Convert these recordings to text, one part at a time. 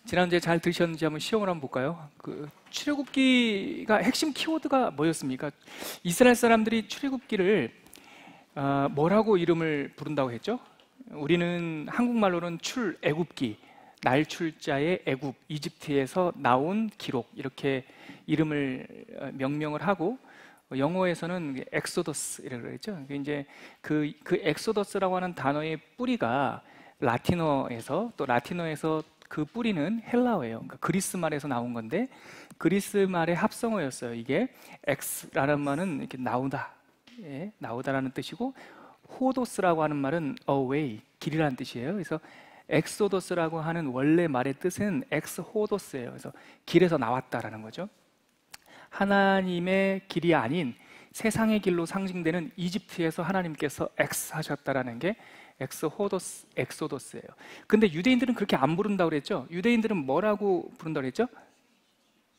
지난주에 잘 들으셨는지 한번 시험을 한번 볼까요? 출애굽기가 핵심 키워드가 뭐였습니까? 이스라엘 사람들이 출애굽기를 뭐라고 이름을 부른다고 했죠? 우리는 한국말로는 출애굽기, 날출자의 애굽, 이집트에서 나온 기록 이렇게 이름을 명명을 하고, 영어에서는 엑소더스라고 그랬죠. 이제 그 엑소더스라고 하는 단어의 뿌리가 라틴어에서, 또 라틴어에서 그 뿌리는 헬라어예요. 그러니까 그리스 말에서 나온 건데, 그리스 말의 합성어였어요. 이게 엑스라는 말은 이렇게 나오다, 예, 나오다라는 뜻이고, 호도스라고 하는 말은 away, 길이라는 뜻이에요. 그래서 엑소더스라고 하는 원래 말의 뜻은 엑스호도스예요. 그래서 길에서 나왔다라는 거죠. 하나님의 길이 아닌 세상의 길로 상징되는 이집트에서 하나님께서 엑스하셨다라는 게 엑스호도스, 엑소도스예요. 근데 유대인들은 그렇게 안 부른다고 그랬죠? 유대인들은 뭐라고 부른다고 그랬죠?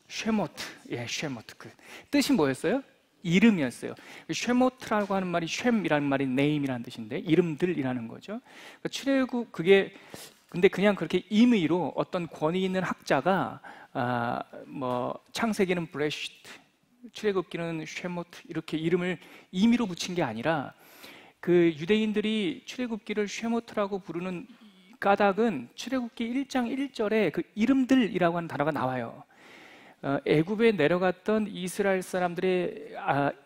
쉐모트, 예, 쉐모트. 그 뜻이 뭐였어요? 이름이었어요. 쉐모트라고 하는 말이 쉔이라는 말이 네임이라는 뜻인데, 이름들이라는 거죠. 그러니까 출애굽, 그게 근데 그냥 그렇게 임의로 어떤 권위 있는 학자가 창세기는 브레시트, 출애굽기는 쉐모트 이렇게 이름을 임의로 붙인 게 아니라, 그 유대인들이 출애굽기를 쉐모트라고 부르는 까닭은 출애굽기 1장 1절에 그 이름들이라고 하는 단어가 나와요. 애굽에 내려갔던 이스라엘 사람들의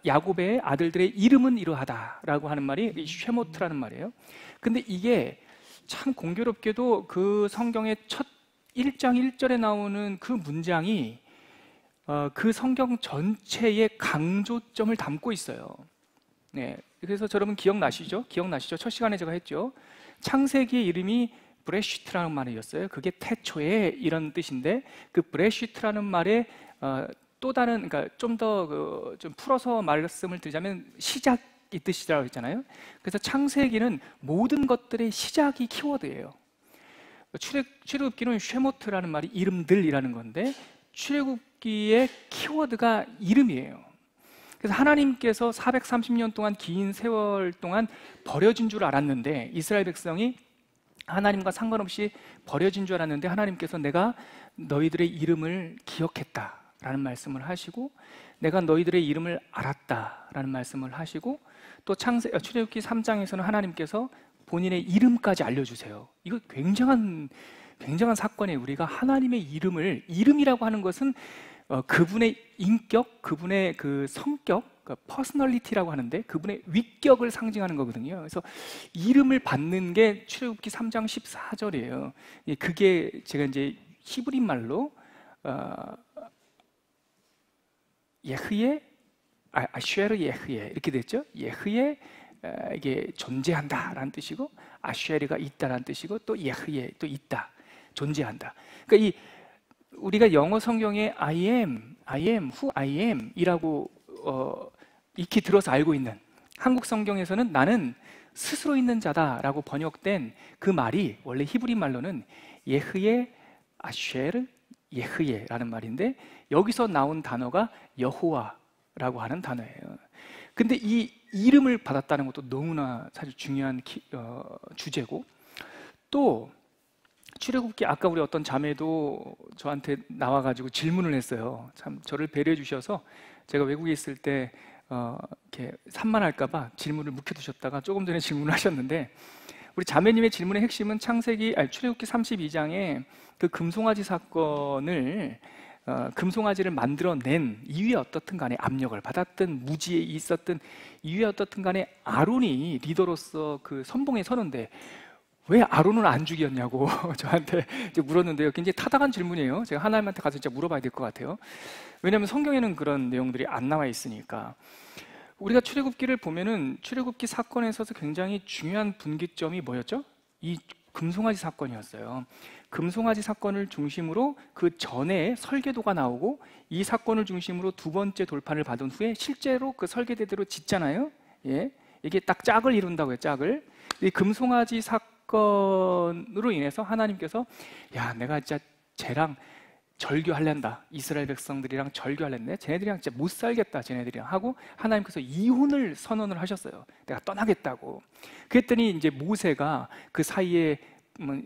야곱의 아들들의 이름은 이러하다라고 하는 말이 쉐모트라는 말이에요. 근데 이게 참 공교롭게도 그 성경의 첫 1장 1절에 나오는 그 문장이 그 성경 전체의 강조점을 담고 있어요. 네, 그래서 여러분 기억나시죠? 첫 시간에 제가 했죠. 창세기의 이름이 브레시트라는 말이었어요. 그게 태초에 이런 뜻인데, 그 브레시트라는 말에 또 다른, 그러니까 좀 더 좀 풀어서 말씀을 드리자면 시작이 뜻이라고 했잖아요. 그래서 창세기는 모든 것들의 시작이 키워드예요. 출애굽기는 쉐모트라는 말이 이름들이라는 건데, 출애굽기의 키워드가 이름이에요. 그래서 하나님께서 430년 동안, 긴 세월 동안 버려진 줄 알았는데, 이스라엘 백성이 하나님과 상관없이 버려진 줄 알았는데, 하나님께서 내가 너희들의 이름을 기억했다라는 말씀을 하시고, 내가 너희들의 이름을 알았다라는 말씀을 하시고, 또 출애굽기 3장에서는 하나님께서 본인의 이름까지 알려주세요. 이거 굉장한 사건이에요. 우리가 하나님의 이름이라고 하는 것은 그분의 인격, 그분의 그 성격, 퍼스널리티라고 하는데 그분의 위격을 상징하는 거거든요. 그래서 이름을 받는 게 출애굽기 3장 14절이에요. 그게 제가 이제 히브리 말로 예흐예, 아쉐르 예흐예 이렇게 됐죠. 예흐예, 이게 존재한다라는 뜻이고, 아쉐르가 있다라는 뜻이고, 또 예흐예, 또 있다, 존재한다. 그러니까 우리가 영어 성경에 I am, who I am 이라고 익히 들어서 알고 있는, 한국 성경에서는 나는 스스로 있는 자다라고 번역된 그 말이 원래 히브리 말로는 예흐예 아쉐르 예흐예라는 말인데, 여기서 나온 단어가 여호와라고 하는 단어예요. 근데 이 이름을 받았다는 것도 너무나 사실 중요한 주제고, 또 출애굽기, 아까 우리 어떤 자매도 저한테 나와가지고 질문을 했어요. 참 저를 배려해 주셔서, 제가 외국에 있을 때 이렇게 산만할까봐 질문을 묵혀두셨다가 조금 전에 질문을 하셨는데, 우리 자매님의 질문의 핵심은 출애굽기 32장에 그 금송아지 사건을, 금송아지를 만들어낸 이유에 어떻든 간에 압력을 받았든 무지에 있었든 이유에 어떻든 간에 아론이 리더로서 그 선봉에 서는데 왜 아론은 안 죽였냐고 저한테 이제 물었는데요. 굉장히 타당한 질문이에요. 제가 하나님한테 가서 진짜 물어봐야 될 것 같아요. 왜냐하면 성경에는 그런 내용들이 안 나와 있으니까. 우리가 출애굽기를 보면은 출애굽기 사건에 있어서 굉장히 중요한 분기점이 뭐였죠? 이 금송아지 사건이었어요. 금송아지 사건을 중심으로 그 전에 설계도가 나오고, 이 사건을 중심으로 두 번째 돌판을 받은 후에 실제로 그 설계대로 짓잖아요. 예, 이게 딱 짝을 이룬다고 해요. 짝을. 이 금송아지 사건으로 인해서 하나님께서, 야, 내가 진짜 쟤랑 절교하려한다, 이스라엘 백성들이랑 절교하려는데 쟤네들이랑 진짜 못 살겠다, 쟤네들이랑 하고 하나님께서 이혼을 선언을 하셨어요. 내가 떠나겠다고. 그랬더니 이제 모세가 그 사이에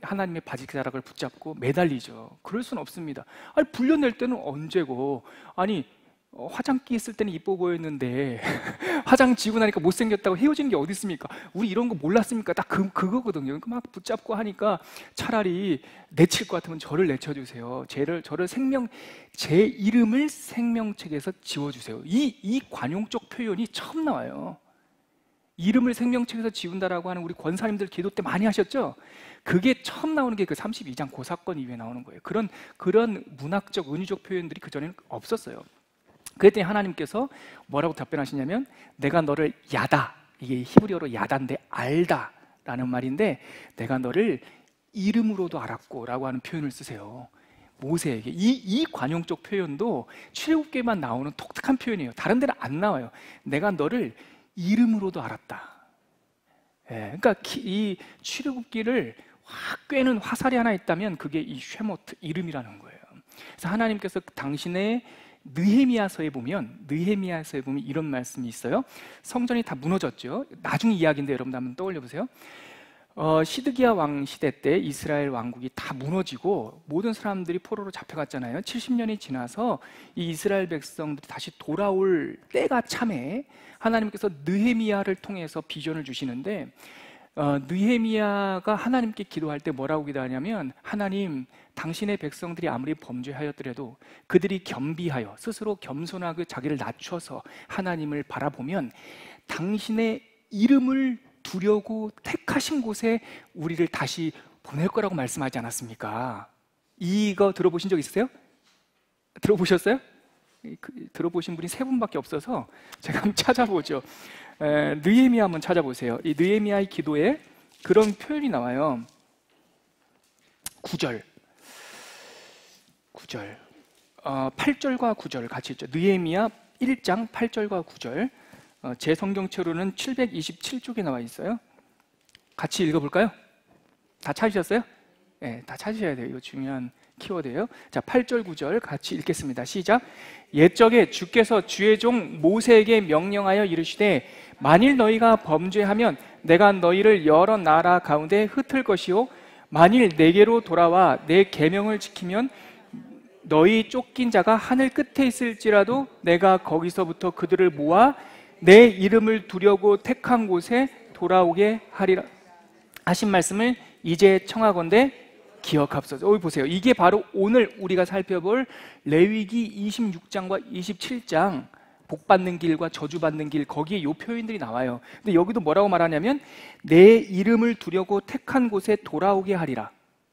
하나님의 바지가락을 붙잡고 매달리죠. 그럴 수는 없습니다. 아니, 불려낼 때는 언제고, 아니 화장기 있을 때는 이뻐 보였는데 화장 지고 나니까 못생겼다고 헤어지는 게 어디 있습니까? 우리 이런 거 몰랐습니까? 딱 그거거든요. 막 붙잡고 하니까 차라리 내칠 것 같으면 저를 내쳐주세요. 제 이름을 생명책에서 지워주세요. 이 관용적 표현이 처음 나와요. 이름을 생명책에서 지운다라고 하는 우리 권사님들 기도 때 많이 하셨죠? 그게 처음 나오는 게 그 32장 그 사건 이후에 나오는 거예요. 그런 문학적, 은유적 표현들이 그전에는 없었어요. 그랬더니 하나님께서 뭐라고 답변하시냐면, 내가 너를 야다, 이게 히브리어로 야다인데 알다 라는 말인데, 내가 너를 이름으로도 알았고 라고 하는 표현을 쓰세요. 모세에게. 이 관용적 표현도 출애굽기에만 나오는 독특한 표현이에요. 다른 데는 안 나와요. 내가 너를 이름으로도 알았다. 그러니까 이 출애굽기를 확 꿰는 화살이 하나 있다면 그게 이 쉐모트, 이름이라는 거예요. 그래서 하나님께서 당신의 느헤미야서에 보면 이런 말씀이 있어요. 성전이 다 무너졌죠. 나중 이야기인데 여러분 한번 떠올려 보세요. 시드기야 왕 시대 때 이스라엘 왕국이 다 무너지고 모든 사람들이 포로로 잡혀갔잖아요. 70년이 지나서 이 이스라엘 백성들이 다시 돌아올 때가 참에 하나님께서 느헤미야를 통해서 비전을 주시는데, 느헤미야가 하나님께 기도할 때 뭐라고 기도하냐면, 하나님, 당신의 백성들이 아무리 범죄하였더라도 그들이 겸비하여 스스로 겸손하게 자기를 낮춰서 하나님을 바라보면 당신의 이름을 두려고 택하신 곳에 우리를 다시 보낼 거라고 말씀하지 않았습니까? 이거 들어보신 적 있으세요? 들어보셨어요? 들어보신 분이 3분밖에 없어서 제가 한번 찾아보죠. 느헤미야 한번 찾아보세요. 이 느헤미야의 기도에 그런 표현이 나와요. 9절 8절과 9절 같이 읽죠. 느헤미야 1장 8절과 9절. 제 성경책으로는 727쪽에 나와 있어요. 같이 읽어볼까요? 다 찾으셨어요? 네, 다 찾으셔야 돼요. 이거 중요한 키워드예요. 자, 8절 9절 같이 읽겠습니다. 시작. 옛적에 주께서 주의 종 모세에게 명령하여 이르시되, 만일 너희가 범죄하면 내가 너희를 여러 나라 가운데 흩을 것이요, 만일 내게로 돌아와 내 계명을 지키면 너희 쫓긴 자가 하늘 끝에 있을지라도 내가 거기서부터 그들을 모아 내 이름을 두려고 택한 곳에 돌아오게 하리라 하신 말씀을 이제 청하건대 기억합소서. 여기 보세요. 이게 바로 오늘 우리가 살펴볼 레위기 26장과 27장 복받는 길과 저주받는 길, 거기에 이 표현들이 나와요. 근데 여기도 뭐라고 말하냐면, 내 이름을 두려고 택한 곳에 돌아오게 하리라.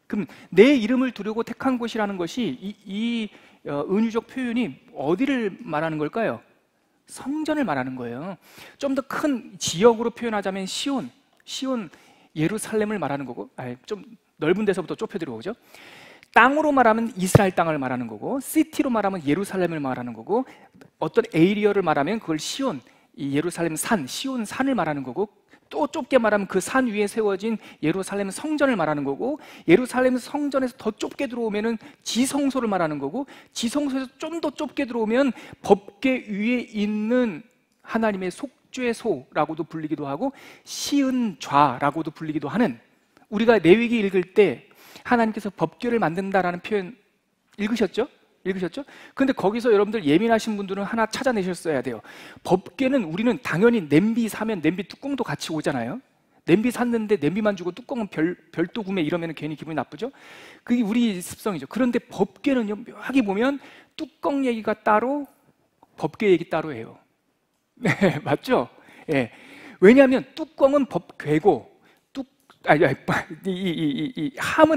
그럼 내 이름을 두려고 택한 곳이라는 것이 이 은유적 표현이 어디를 말하는 걸까요? 성전을 말하는 거예요. 좀 더 큰 지역으로 표현하자면 시온 예루살렘을 말하는 거고, 좀 넓은 데서부터 좁혀들어오죠. 땅으로 말하면 이스라엘 땅을 말하는 거고, 시티로 말하면 예루살렘을 말하는 거고, 어떤 에이리어를 말하면 그걸 시온, 이 예루살렘 산, 시온 산을 말하는 거고, 또 좁게 말하면 그 산 위에 세워진 예루살렘 성전을 말하는 거고, 예루살렘 성전에서 더 좁게 들어오면은 지성소를 말하는 거고, 지성소에서 좀 더 좁게 들어오면 법궤 위에 있는 하나님의 속죄소라고도 불리기도 하고 시은좌라고도 불리기도 하는, 우리가 레위기 읽을 때 하나님께서 법궤를 만든다라는 표현 읽으셨죠? 근데 거기서 여러분들 예민하신 분들은 하나 찾아내셨어야 돼요. 법궤는 우리는 당연히 냄비 사면 냄비 뚜껑도 같이 오잖아요. 냄비 샀는데 냄비만 주고 뚜껑은 별도 구매, 이러면 괜히 기분이 나쁘죠? 그게 우리 습성이죠. 그런데 법궤는요, 묘하게 보면 뚜껑 얘기가 따로, 법궤 얘기 따로 해요. 네, 맞죠? 예. 왜냐하면 뚜껑은 법궤고,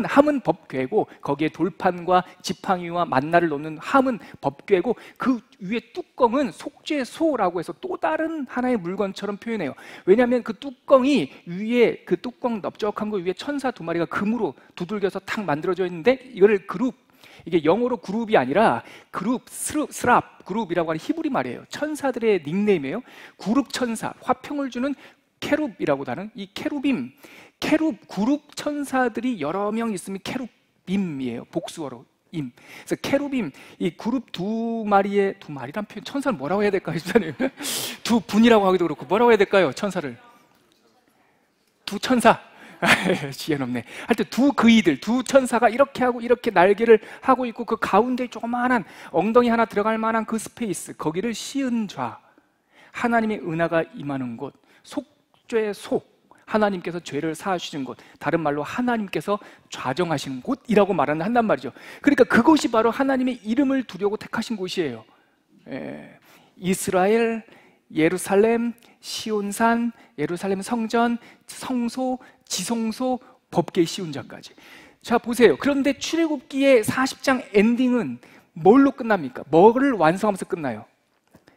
함은 법궤고, 거기에 돌판과 지팡이와 만나를 놓는 함은 법궤고, 그 위에 뚜껑은 속죄소라고 해서 또 다른 하나의 물건처럼 표현해요. 왜냐하면 그 뚜껑이 위에, 그 뚜껑 넓적한 거 위에 천사 2마리가 금으로 두들겨서 탁 만들어져 있는데, 이거를 그룹, 이게 영어로 그룹이 아니라 그룹, 스랍, 그룹이라고 하는 히브리 말이에요. 천사들의 닉네임이에요. 그룹 천사, 화평을 주는 케룹이라고 하는 이 케룹임, 그룹 천사들이 여러 명 있으면 케룹임이에요. 복수어로 임. 그래서 케룹임, 이 그룹 2마리란 표현, 천사를 뭐라고 해야 될까요? 두 분이라고 하기도 그렇고, 뭐라고 해야 될까요? 천사를 두 천사, 지혜는 없네. 하여튼 두 그이들, 두 천사가 이렇게 하고 이렇게 날개를 하고 있고 그 가운데 조그마한 엉덩이 하나 들어갈 만한 그 스페이스, 거기를 시은 좌, 하나님의 은하가 임하는 곳, 속죄의 속, 하나님께서 죄를 사하시는 곳, 다른 말로 하나님께서 좌정하시는 곳이라고 한단 말이죠. 그러니까 그곳이 바로 하나님의 이름을 두려고 택하신 곳이에요. 이스라엘, 예루살렘, 시온산, 예루살렘 성전, 성소, 지성소, 법궤 시운자까지. 자 보세요. 그런데 출애굽기의 40장 엔딩은 뭘로 끝납니까? 뭐를 완성하면서 끝나요?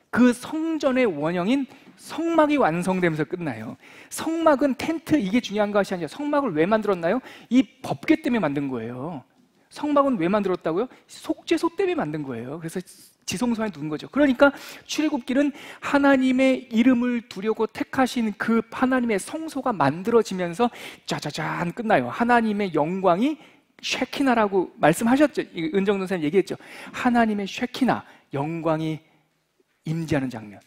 그 성전의 원형인 성막이 완성되면서 끝나요. 성막은 텐트, 이게 중요한 것이 아니라 성막을 왜 만들었나요? 이 법궤 때문에 만든 거예요. 성막은 왜 만들었다고요? 속죄소 때문에 만든 거예요. 그래서 지성소 안에 두는 거죠. 그러니까 출애굽기는 하나님의 이름을 두려고 택하신 그 하나님의 성소가 만들어지면서 짜자잔 끝나요. 하나님의 영광이 쉐키나라고 말씀하셨죠. 은정동 선생님 얘기했죠. 하나님의 쉐키나, 영광이 임재하는 장면.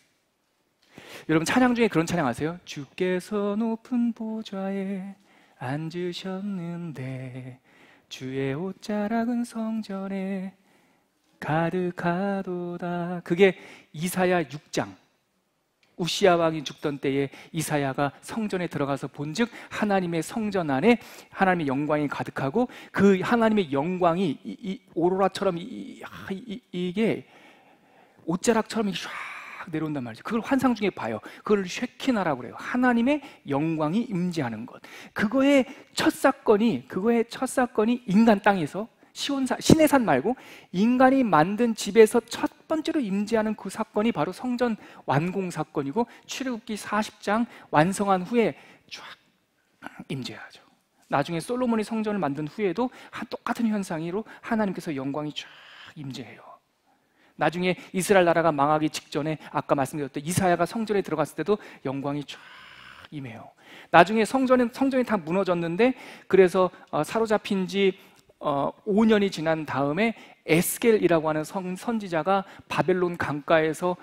여러분 찬양 중에 그런 찬양 아세요? 주께서 높은 보좌에 앉으셨는데 주의 옷자락은 성전에 가득하도다. 그게 이사야 6장, 우시야 왕이 죽던 때에 이사야가 성전에 들어가서 본즉 하나님의 성전 안에 하나님의 영광이 가득하고 그 하나님의 영광이 이 오로라처럼 이게 옷자락처럼 쫙 내려온단 말이죠. 그걸 환상 중에 봐요. 그걸 쉐키나라고 그래요. 하나님의 영광이 임재하는 것. 그거의 첫 사건이 인간 땅에서 신의 산 말고 인간이 만든 집에서 첫 번째로 임재하는 그 사건이 바로 성전 완공 사건이고 출애굽기 40장 완성한 후에 쫙 임재하죠. 나중에 솔로몬이 성전을 만든 후에도 똑같은 현상으로 하나님께서 영광이 쫙 임재해요. 나중에 이스라엘 나라가 망하기 직전에 아까 말씀드렸던 이사야가 성전에 들어갔을 때도 영광이 쫙 임해요. 나중에 성전이 다 무너졌는데 그래서 사로잡힌 지 5년이 지난 다음에 에스겔이라고 하는 선지자가 바벨론 강가에서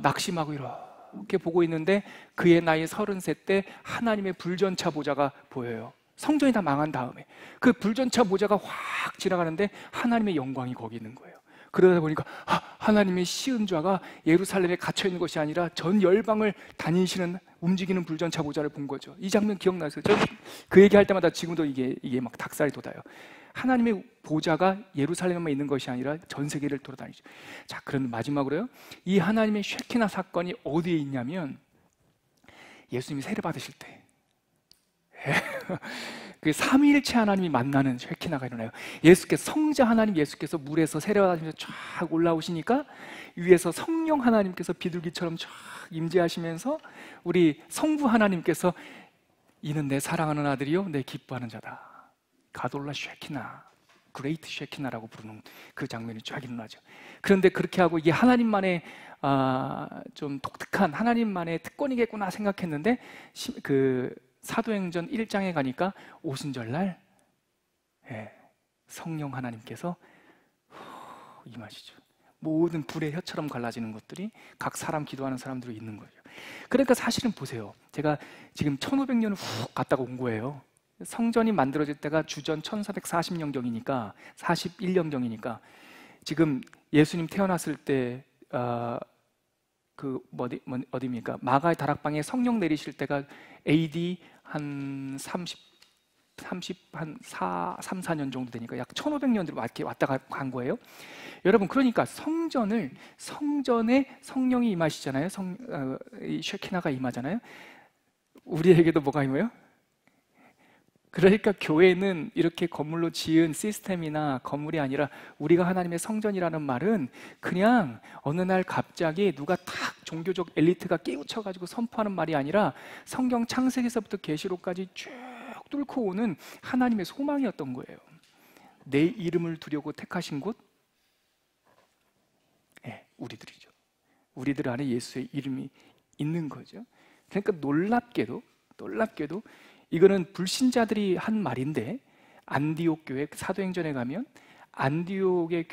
낙심하고 이렇게 보고 있는데 그의 나이 33 때 하나님의 불전차 보좌가 보여요. 성전이 다 망한 다음에 그 불전차 보좌가 확 지나가는데 하나님의 영광이 거기 있는 거예요. 그러다 보니까 하나님의 시은좌가 예루살렘에 갇혀있는 것이 아니라 전 열방을 다니시는 움직이는 불전차 보좌를 본 거죠. 이 장면 기억나세요? 저는 그 얘기할 때마다 지금도 이게 막 닭살이 돋아요. 하나님의 보좌가 예루살렘에만 있는 것이 아니라 전 세계를 돌아다니죠. 자, 그런데 마지막으로요, 이 하나님의 쉐키나 사건이 어디에 있냐면 예수님이 세례 받으실 때 그 삼위일체 하나님이 만나는 쉐키나가 일어나요. 예수께서 성자 하나님 예수께서 물에서 세례 받으시면서 쫙 올라오시니까 위에서 성령 하나님께서 비둘기처럼 쫙 임재하시면서 우리 성부 하나님께서 이는 내 사랑하는 아들이요 내 기뻐하는 자다. 가돌라 쉐키나, 그레이트 쉐키나라고 부르는 그 장면이 쫙 일어나죠. 그런데 그렇게 하고 이게 하나님만의 좀 독특한 하나님만의 특권이겠구나 생각했는데 그 사도행전 1장에 가니까 오순절날 성령 하나님께서 임하시죠. 모든 불의 혀처럼 갈라지는 것들이 각 사람 기도하는 사람들이 있는 거죠. 그러니까 사실은 보세요. 제가 지금 1500년을 훅 갔다가 온 거예요. 성전이 만들어질 때가 주전 1440년경이니까 41년경이니까 지금 예수님 태어났을 때 어디입니까? 마가의 다락방에 성령 내리실 때가 AD 한 4년 정도 되니까 약 1500년으로 왔다가 간 거예요. 여러분, 그러니까 성전에 성령이 임하시잖아요. 이 쉐키나가 임하잖아요. 우리에게도 뭐가 임해요? 그러니까 교회는 이렇게 건물로 지은 시스템이나 건물이 아니라 우리가 하나님의 성전이라는 말은 그냥 어느 날 갑자기 누가 탁 종교적 엘리트가 깨우쳐가지고 선포하는 말이 아니라 성경 창세기서부터 계시록까지 쭉 뚫고 오는 하나님의 소망이었던 거예요. 내 이름을 두려고 택하신 곳? 우리들이죠. 우리들 안에 예수의 이름이 있는 거죠. 그러니까 놀랍게도 이거는 불신자들이 한 말인데 안디옥 교회 사도행전에 가면 안디옥의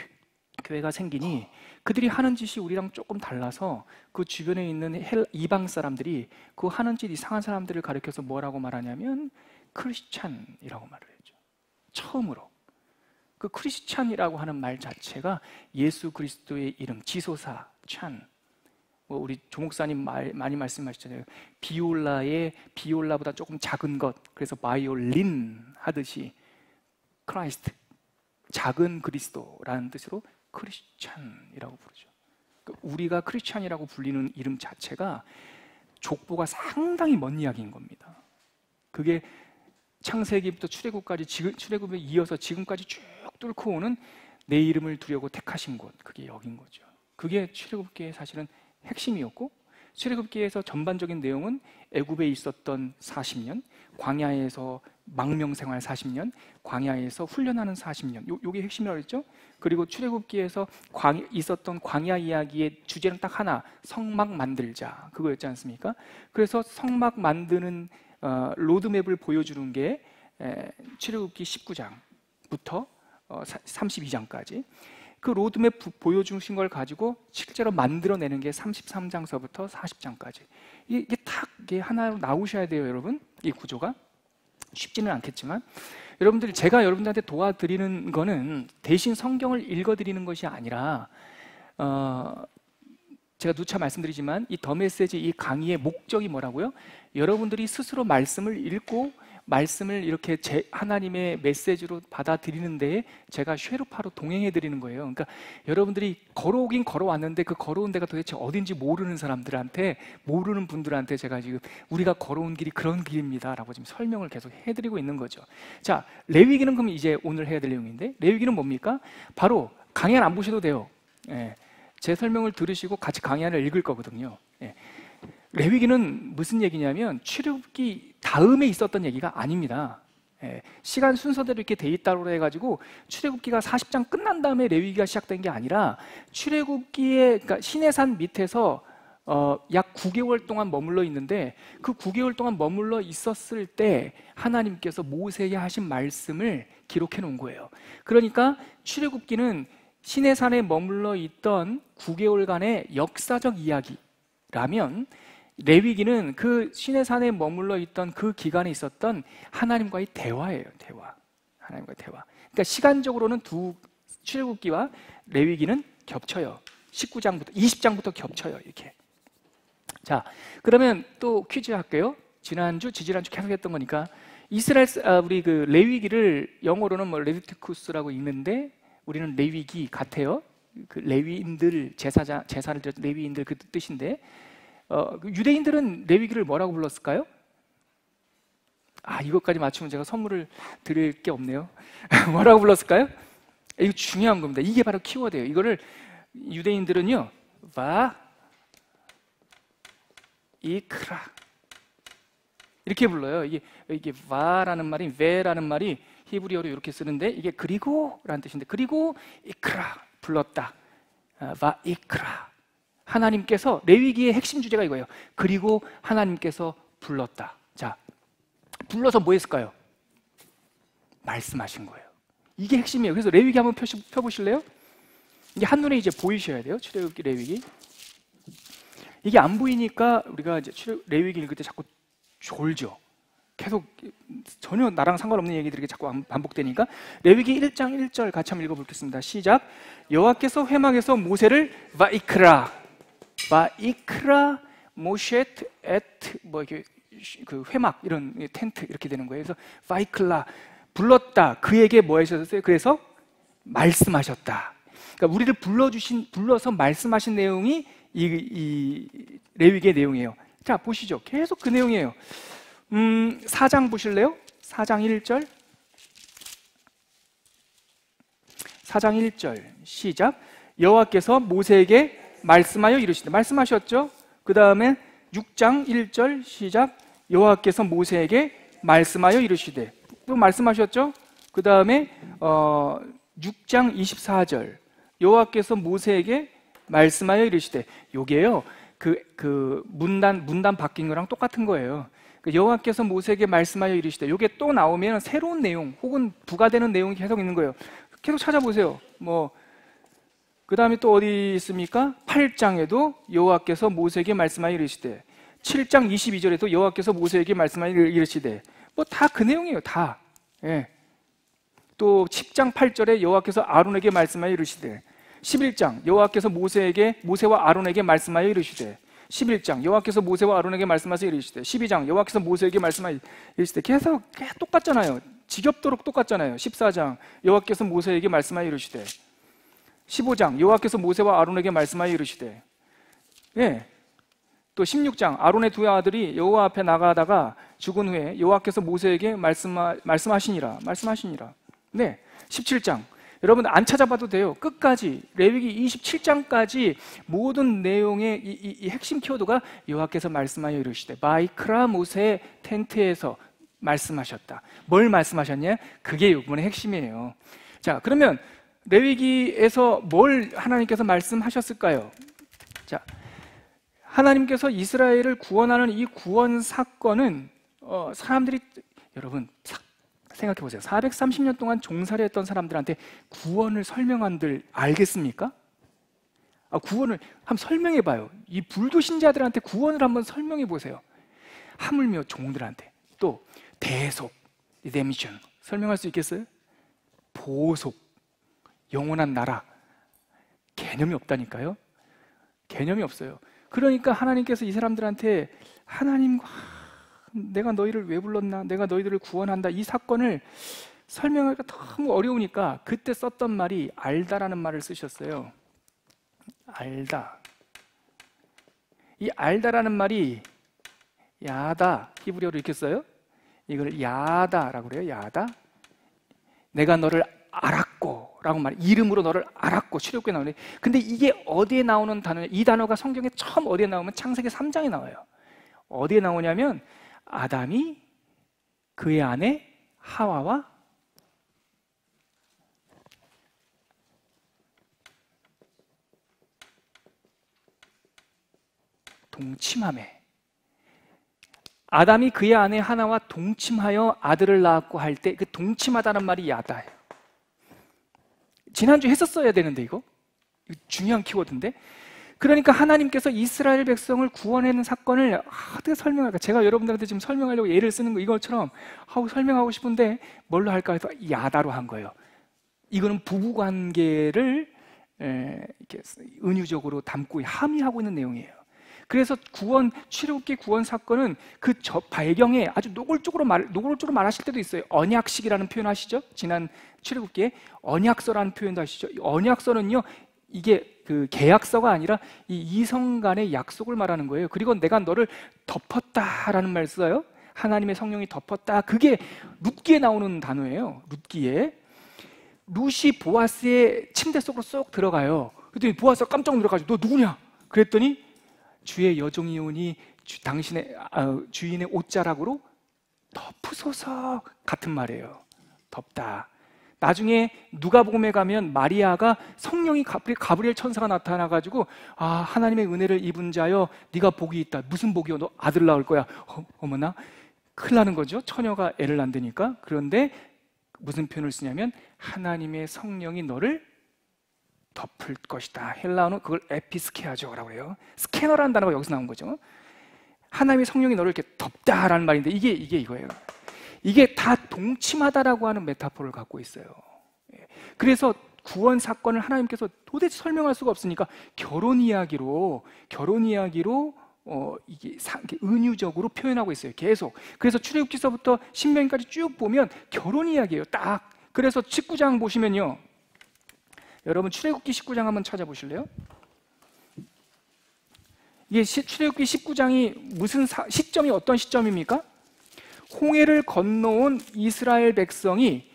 교회가 생기니 그들이 하는 짓이 우리랑 조금 달라서 그 주변에 있는 이방 사람들이 그 하는 짓 이상한 사람들을 가리켜서 뭐라고 말하냐면 크리스찬이라고 말을 했죠. 처음으로. 그 크리스찬이라고 하는 말 자체가 예수 그리스도의 이름, 지소사, 찬. 뭐 우리 조목사님 많이 말씀하시잖아요. 비올라보다 조금 작은 것. 그래서 바이올린 하듯이 크라이스트, 작은 그리스도라는 뜻으로 크리스찬이라고 부르죠. 우리가 크리스찬이라고 불리는 이름 자체가 족보가 상당히 먼 이야기인 겁니다. 그게 창세기부터 출애굽에 이어서 지금까지 쭉 뚫고 오는 내 이름을 두려고 택하신 곳, 그게 여긴 거죠. 그게 출애굽기의 사실은 핵심이었고, 출애굽기에서 전반적인 내용은 애굽에 있었던 40년, 광야에서 망명생활 40년, 광야에서 훈련하는 40년, 요게 핵심이라고 했죠. 그리고 출애굽기에서 있었던 광야 이야기의 주제는 딱 하나, 성막 만들자, 그거였지 않습니까? 그래서 성막 만드는 로드맵을 보여주는 게 출애굽기 19장부터 32장까지 그 로드맵 보여주신 걸 가지고 실제로 만들어내는 게 33장서부터 40장까지 이게 딱 이게 하나로 나오셔야 돼요, 여러분. 이 구조가 쉽지는 않겠지만 제가 여러분들한테 도와드리는 거는 대신 성경을 읽어드리는 것이 아니라 제가 누차 말씀드리지만 이 더 메시지, 이 강의의 목적이 뭐라고요? 여러분들이 스스로 말씀을 읽고 말씀을 이렇게 하나님의 메시지로 받아들이는 데에 제가 쉐르파로 동행해 드리는 거예요. 그러니까 여러분들이 걸어오긴 걸어왔는데 그 걸어온 데가 도대체 어딘지 모르는 사람들한테, 모르는 분들한테 제가 지금 우리가 걸어온 길이 그런 길입니다 라고 지금 설명을 계속 해드리고 있는 거죠. 자, 레위기는 그럼 이제 오늘 해야 될 내용인데, 레위기는 뭡니까? 바로 강연 안 보셔도 돼요. 제 설명을 들으시고 같이 강연을 읽을 거거든요. 레위기는 무슨 얘기냐면 출애굽기 다음에 있었던 얘기가 아닙니다. 시간 순서대로 이렇게 돼 있다고 해가지고 출애굽기가 40장 끝난 다음에 레위기가 시작된 게 아니라 출애굽기의, 그러니까 시내산 밑에서 약 9개월 동안 머물러 있는데 그 9개월 동안 머물러 있었을 때 하나님께서 모세에게 하신 말씀을 기록해 놓은 거예요. 그러니까 출애굽기는 시내산에 머물러 있던 9개월간의 역사적 이야기라면 레위기는 그 시내산에 머물러 있던 그 기간에 있었던 하나님과의 대화예요. 하나님과의 대화. 그러니까 시간적으로는 출애굽기와 레위기는 겹쳐요. 19장부터 20장부터 겹쳐요. 이렇게. 자, 그러면 또 퀴즈 할게요. 지지난주 계속 했던 거니까 우리 그 레위기를 영어로는 뭐 레비티쿠스라고 읽는데 우리는 레위기 같아요. 그 레위인들, 제사를 드렸던 레위인들 그 뜻인데 유대인들은 레위기를 뭐라고 불렀을까요? 이것까지 맞추면 제가 선물을 드릴 게 없네요. 뭐라고 불렀을까요? 이거 중요한 겁니다. 이게 바로 키워드예요. 이거를 유대인들은요, 이크라 이렇게 불러요. 이게 와라는 말이, 베라는 말이 히브리어로 이렇게 쓰는데 이게 그리고라는 뜻인데, 그리고 이크라 불렀다. 이크라. 하나님께서, 레위기의 핵심 주제가 이거예요. 그리고 하나님께서 불렀다. 자, 불러서 뭐 했을까요? 말씀하신 거예요. 이게 핵심이에요. 그래서 레위기 한번 펴보실래요? 이게 한눈에 이제 보이셔야 돼요. 출애굽기, 레위기. 이게 안 보이니까 우리가 이제 레위기 읽을 때 자꾸 졸죠. 계속 전혀 나랑 상관없는 얘기들이 자꾸 반복되니까 레위기 1장 1절 같이 한번 읽어보겠습니다. 시작. 여호와께서 회막에서 모세를 바이크라 모셰트 에트 뭐 이렇게 그 회막 이런 텐트 이렇게 되는 거예요. 그래서 바이클라 불렀다. 그에게 뭐 하셨어요? 그래서 말씀하셨다. 그러니까 우리를 불러서 말씀하신 내용이 이 레위기의 내용이에요. 자, 보시죠. 계속 그 내용이에요. 4장 보실래요? 4장 1절. 4장 1절 시작. 여호와께서 모세에게 말씀하여 이르시되, 말씀하셨죠? 그 다음에 6장 1절 시작. 여호와께서 모세에게 말씀하여 이르시되, 또 말씀하셨죠? 그 다음에 6장 24절 여호와께서 모세에게 말씀하여 이르시되, 요게요 그 문단 바뀐 거랑 똑같은 거예요. 여호와께서 모세에게 말씀하여 이르시되, 요게 또 나오면 새로운 내용 혹은 부가되는 내용이 계속 있는 거예요. 계속 찾아보세요. 그 다음에 또 어디 있습니까? 8장에도 여호와께서 모세에게 말씀하여 이르시되, 7장 22절에도 여호와께서 모세에게 말씀하여 이르시되, 뭐 다 그 내용이에요. 다. 예. 또 10장 8절에 여호와께서 아론에게 말씀하여 이르시되, 11장 여호와께서 모세와 아론에게 말씀하여 이르시되, 11장 여호와께서 모세와 아론에게 말씀하여 이르시되, 12장 여호와께서 모세에게 말씀하여 이르시되, 계속 똑같잖아요. 지겹도록 똑같잖아요. 14장 여호와께서 모세에게 말씀하여 이르시되, 15장 여호와께서 모세와 아론에게 말씀하여 이르시되, 예. 또 16장 아론의 두 아들이 여호와 앞에 나가다가 죽은 후에 여호와께서 모세에게 말씀하시니라. 네. 17장 여러분 안 찾아봐도 돼요. 끝까지 레위기 27장까지 모든 내용의 이 핵심 키워드가 여호와께서 말씀하여 이르시되, 마이크라 모세의 텐트에서 말씀하셨다. 뭘 말씀하셨냐? 그게 이번의 핵심이에요. 자, 그러면 레위기에서 뭘 하나님께서 말씀하셨을까요? 자, 하나님께서 이스라엘을 구원하는 이 구원 사건은 사람들이, 여러분 생각해 보세요. 430년 동안 종살이 했던 사람들한테 구원을 설명한들 알겠습니까? 구원을 한번 설명해 봐요. 이 불교신자들한테 구원을 한번 설명해 보세요. 하물며 종들한테. 또 대속, 리데미션 설명할 수 있겠어요? 보속, 영원한 나라, 개념이 없다니까요. 개념이 없어요. 그러니까 하나님께서 이 사람들한테, 하나님, 내가 너희를 왜 불렀나? 내가 너희들을 구원한다. 이 사건을 설명하기가 너무 어려우니까 그때 썼던 말이 알다라는 말을 쓰셨어요. 알다. 이 알다라는 말이 야다, 히브리어로 이렇게 써요. 이걸 야다라고 그래요. 야다. 내가 너를 알았고 라고 말해. 이름으로 너를 알았고. 출애굽기에 나오네. 근데 이게 어디에 나오는 단어냐? 이 단어가 성경에 처음 어디에 나오면 창세기 3장에 나와요. 어디에 나오냐면 아담이 그의 아내 하와와 동침함에, 아담이 그의 아내 하나와 동침하여 아들을 낳았고 할 때 그 동침하다는 말이 야다예요. 지난주 했었어야 되는데 이거 중요한 키워드인데. 그러니까 하나님께서 이스라엘 백성을 구원하는 사건을 어떻게 설명할까? 제가 여러분들한테 지금 설명하려고 예를 쓰는 거 이것처럼 설명하고 싶은데 뭘로 할까 해서 야다로 한 거예요. 이거는 부부관계를 이렇게 은유적으로 담고 함의하고 있는 내용이에요. 그래서 출애굽기 구원 사건은 그 배경에 아주 노골적으로 말하실 때도 있어요. 언약식이라는 표현 아시죠? 지난 출애굽기에 언약서라는 표현도 아시죠? 언약서는요, 이게 그 계약서가 아니라 이 이성 간의 약속을 말하는 거예요. 그리고 내가 너를 덮었다라는 말 써요. 하나님의 성령이 덮었다. 그게 룻기에 나오는 단어예요. 룻기에. 룻이 보아스의 침대 속으로 쏙 들어가요. 그랬더니 보아스가 깜짝 놀라가지고 너 누구냐? 그랬더니 주의 여종이오니 당신의 주인의 옷자락으로 덮으소서 같은 말이에요. 덮다. 나중에 누가복음에 가면 마리아가 성령이 가브리엘 천사가 나타나가지고 하나님의 은혜를 입은 자여 네가 복이 있다. 무슨 복이요? 너 아들 낳을 거야. 어머나 큰일 나는 거죠. 처녀가 애를 낳으니까. 그런데 무슨 표현을 쓰냐면 하나님의 성령이 너를 덮을 것이다. 헬라어는 그걸 에피스케아죠라고 해요. 스캐너라는 단어가 여기서 나온 거죠. 하나님의 성령이 너를 이렇게 덮다라는 말인데 이게 이거예요. 이게 다 동침하다라고 하는 메타포를 갖고 있어요. 그래서 구원 사건을 하나님께서 도대체 설명할 수가 없으니까 결혼 이야기로 이게 은유적으로 표현하고 있어요. 계속. 그래서 출애굽기서부터 신명기까지 쭉 보면 결혼 이야기예요. 딱. 그래서 19장 보시면요. 여러분 출애굽기 19장 한번 찾아보실래요? 이게 출애굽기 19장이 무슨 시점이 어떤 시점입니까? 홍해를 건너온 이스라엘 백성이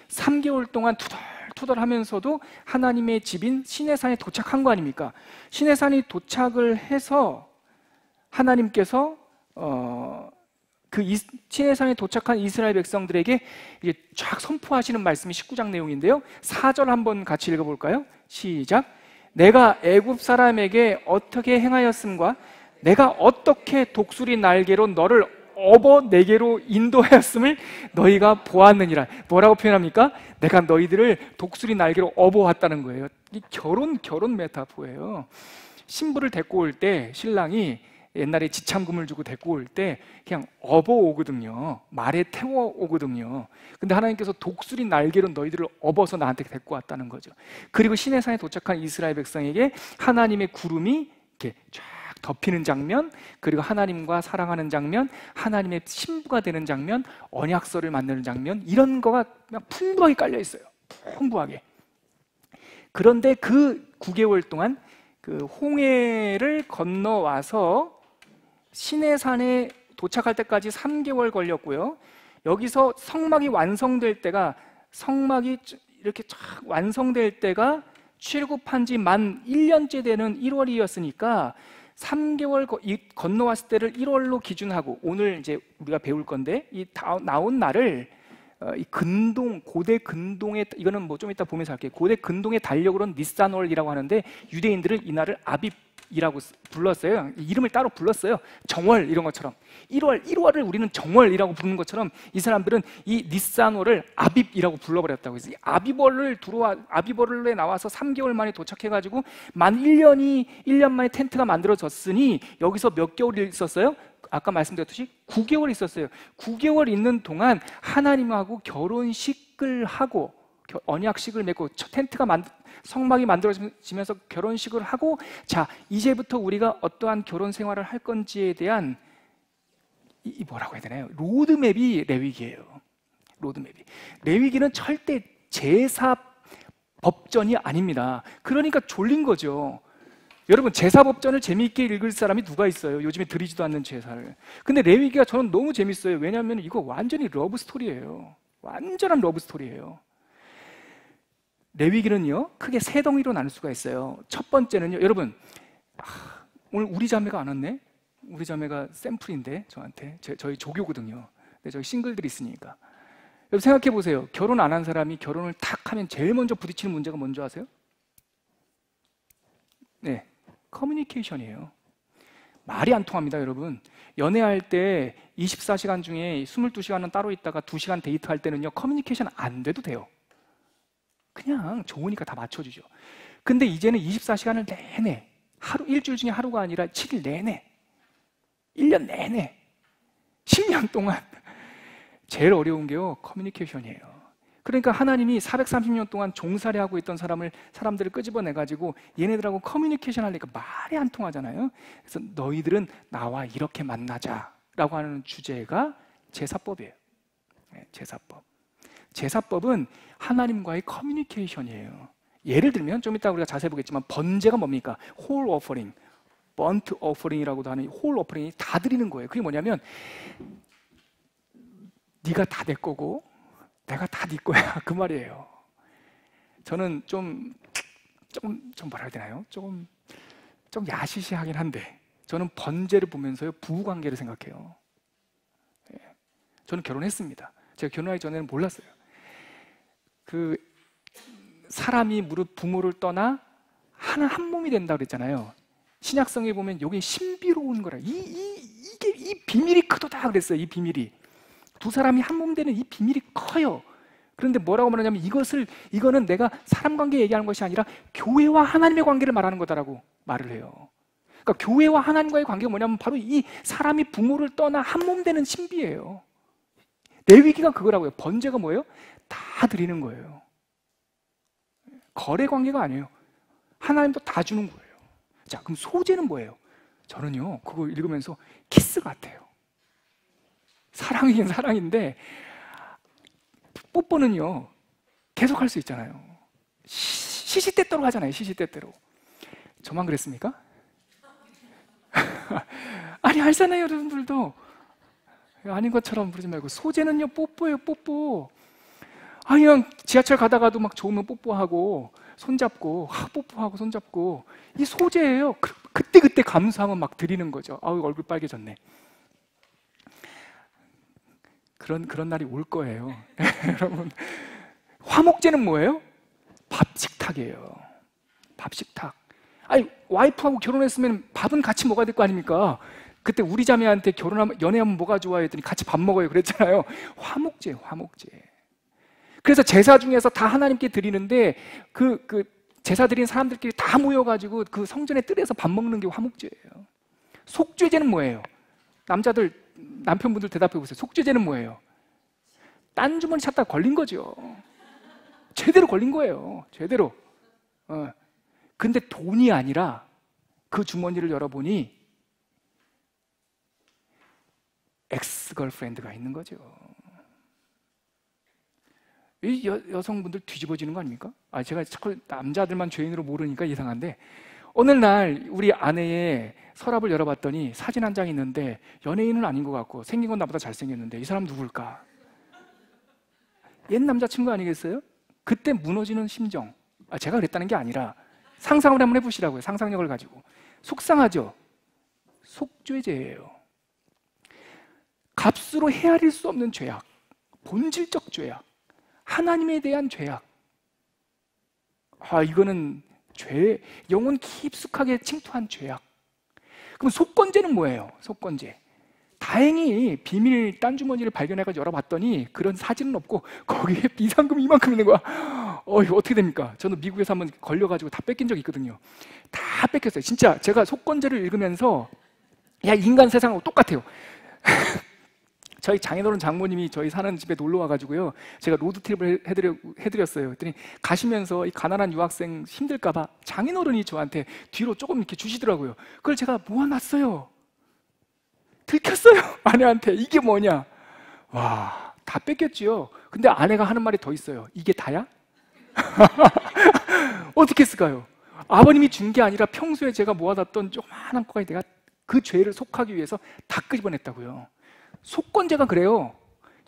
3개월 동안 투덜투덜하면서도 하나님의 집인 시내산에 도착한 거 아닙니까? 시내산에 도착을 해서 하나님께서 시내산에 도착한 이스라엘 백성들에게 이제 쫙 선포하시는 말씀이 19장 내용인데요. 4절 한번 같이 읽어볼까요? 시작. 내가 애굽 사람에게 어떻게 행하였음과 내가 어떻게 독수리 날개로 너를 업어 내게로 인도하였음을 너희가 보았느니라. 뭐라고 표현합니까? 내가 너희들을 독수리 날개로 업어왔다는 거예요. 이 결혼 메타포예요. 신부를 데리고 올 때 신랑이 옛날에 지참금을 주고 데리고 올 때 그냥 업어오거든요. 말에 태워오거든요. 근데 하나님께서 독수리 날개로 너희들을 업어서 나한테 데리고 왔다는 거죠. 그리고 시내산에 도착한 이스라엘 백성에게 하나님의 구름이 이렇게 쫙 덮이는 장면, 그리고 하나님과 사랑하는 장면, 하나님의 신부가 되는 장면, 언약서를 만드는 장면, 이런 거가 그냥 풍부하게 깔려 있어요. 풍부하게. 그런데 그 9개월 동안 그 홍해를 건너와서 시내산에 도착할 때까지 3개월 걸렸고요. 여기서 성막이 완성될 때가, 성막이 이렇게 쫙 완성될 때가 출애굽한 지 만 1년째 되는 1월이었으니까 3개월 건너왔을 때를 1월로 기준하고, 오늘 이제 우리가 배울 건데, 이 나온 날을 이 근동, 고대 근동의, 이거는 뭐 좀 이따 보면서 할게요. 고대 근동의 달력으로는 니산월이라고 하는데, 유대인들은 이 날을 아빕이라고 불렀어요. 이름을 따로 불렀어요. 정월 이런 것처럼. 1월을 우리는 정월이라고 부르는 것처럼 이 사람들은 이 니산월을 아빕이라고 불러버렸다고 해서, 아비벌에 나와서 3개월 만에 도착해가지고 만 1년 만에 텐트가 만들어졌으니 여기서 몇 개월 있었어요? 아까 말씀드렸듯이 9개월 있었어요. 9개월 있는 동안 하나님하고 결혼식을 하고, 언약식을 맺고, 성막이 만들어지면서 결혼식을 하고, 자, 이제부터 우리가 어떠한 결혼 생활을 할 건지에 대한 이 뭐라고 해야 되나요? 로드맵이 레위기예요. 로드맵이. 레위기는 절대 제사 법전이 아닙니다. 그러니까 졸린 거죠. 여러분, 제사법전을 재미있게 읽을 사람이 누가 있어요? 요즘에 드리지도 않는 제사를. 근데 레위기가 저는 너무 재밌어요. 왜냐하면 이거 완전히 러브스토리예요. 완전한 러브스토리예요. 레위기는요, 크게 세 덩이로 나눌 수가 있어요. 첫 번째는요, 여러분, 오늘 우리 자매가 안 왔네? 우리 자매가 샘플인데, 저한테. 저희 조교거든요. 근데 저희 싱글들이 있으니까. 여러분 생각해 보세요. 결혼 안 한 사람이 결혼을 탁 하면 제일 먼저 부딪히는 문제가 뭔지 아세요? 네, 커뮤니케이션이에요. 말이 안 통합니다, 여러분. 연애할 때 24시간 중에 22시간은 따로 있다가 2시간 데이트할 때는요, 커뮤니케이션 안 돼도 돼요. 그냥 좋으니까 다 맞춰주죠. 근데 이제는 24시간을 내내, 일주일 중에 하루가 아니라 7일 내내, 1년 내내, 10년 동안 제일 어려운 게요, 커뮤니케이션이에요. 그러니까 하나님이 430년 동안 종살이 하고 있던 사람들을 끄집어내가지고 얘네들하고 커뮤니케이션 하려니까 말이 안 통하잖아요. 그래서 너희들은 나와 이렇게 만나자라고 하는 주제가 제사법이에요. 네, 제사법. 제사법은 하나님과의 커뮤니케이션이에요. 예를 들면 좀 이따 우리가 자세히 보겠지만, 번제가 뭡니까? 홀 오퍼링, 번트 오퍼링이라고도 하는 홀 오퍼링이 다 드리는 거예요. 그게 뭐냐면, 네가 다 내 거고 내가 다 네 거야, 그 말이에요. 저는 좀 뭐라 해야 되나요? 좀 야시시하긴 한데, 저는 번제를 보면서요, 부부관계를 생각해요. 저는 결혼했습니다. 제가 결혼하기 전에는 몰랐어요. 그 사람이 무릇 부모를 떠나 한 몸이 된다 그랬잖아요. 신약성에 보면 이게 신비로운 거라. 이 비밀이 크도다 그랬어요. 이 비밀이. 두 사람이 한 몸 되는 이 비밀이 커요. 그런데 뭐라고 말하냐면, 이거는 내가 사람 관계 얘기하는 것이 아니라 교회와 하나님의 관계를 말하는 거다라고 말을 해요. 그러니까 교회와 하나님과의 관계가 뭐냐면 바로 이 사람이 부모를 떠나 한 몸 되는 신비예요. 레위기가 그거라고요. 번제가 뭐예요? 다 드리는 거예요. 거래 관계가 아니에요. 하나님도 다 주는 거예요. 자, 그럼 소제는 뭐예요? 저는요, 그거 읽으면서 키스 같아요. 사랑이긴 사랑인데, 뽀뽀는요 계속 할 수 있잖아요. 시시때때로 하잖아요. 시시때때로. 저만 그랬습니까? 아니, 알잖아요, 여러분들도. 아닌 것처럼 부르지 말고, 소제는요 뽀뽀예요. 뽀뽀. 아니, 그냥 지하철 가다가도 막 좋으면 뽀뽀하고 손잡고, 뽀뽀하고 손잡고, 이 소제예요. 그때 감사하면 막 드리는 거죠. 아우, 얼굴 빨개졌네. 그런 날이 올 거예요. 여러분, 화목제는 뭐예요? 밥식탁이에요. 밥식탁. 아니, 와이프하고 결혼했으면 밥은 같이 먹어야 될 거 아닙니까? 그때 우리 자매한테 연애하면 뭐가 좋아 했더니 같이 밥 먹어요 그랬잖아요. 화목제, 화목제. 그래서 제사 중에서 다 하나님께 드리는데, 그 제사 드린 사람들끼리 다 모여가지고 그 성전의 뜰에서 밥 먹는 게 화목제예요. 속죄제는 뭐예요? 남자들, 남편분들 대답해 보세요. 속죄제는 뭐예요? 딴 주머니 찾다가 걸린 거죠. 제대로 걸린 거예요. 제대로. 근데 돈이 아니라 그 주머니를 열어보니 엑스걸프렌드가 있는 거죠. 이 여성분들 뒤집어지는 거 아닙니까? 제가 자꾸 남자들만 죄인으로 모르니까 이상한데, 어느 날 우리 아내의 서랍을 열어봤더니 사진 한 장 있는데 연예인은 아닌 것 같고 생긴 건 나보다 잘생겼는데 이 사람 누굴까? 옛 남자친구 아니겠어요? 그때 무너지는 심정. 제가 그랬다는 게 아니라 상상을 한번 해보시라고요. 상상력을 가지고. 속상하죠? 속죄죄예요. 값으로 헤아릴 수 없는 죄악, 본질적 죄악, 하나님에 대한 죄악. 이거는 영혼 깊숙하게 침투한 죄악. 그럼 속건제는 뭐예요? 속건제. 다행히 비밀 딴주머니를 발견해가지고 열어봤더니 그런 사진은 없고 거기에 비상금 이만큼 있는 거야. 이거 어떻게 됩니까? 저는 미국에서 한번 걸려가지고 다 뺏긴 적이 있거든요. 다 뺏겼어요. 진짜 제가 속건제를 읽으면서 인간 세상하고 똑같아요. 저희 장인어른 장모님이 저희 사는 집에 놀러 와가지고요, 제가 로드트립을 해드렸어요. 그랬더니 가시면서 이 가난한 유학생 힘들까봐 장인어른이 저한테 뒤로 조금 이렇게 주시더라고요. 그걸 제가 모아놨어요. 들켰어요, 아내한테. 이게 뭐냐? 와, 다 뺏겼지요. 근데 아내가 하는 말이 더 있어요. 이게 다야? 어떻게 했을까요? 아버님이 준 게 아니라 평소에 제가 모아놨던 조그만한 거까지 내가 그 죄를 속하기 위해서 다 끄집어냈다고요. 속건제가 그래요.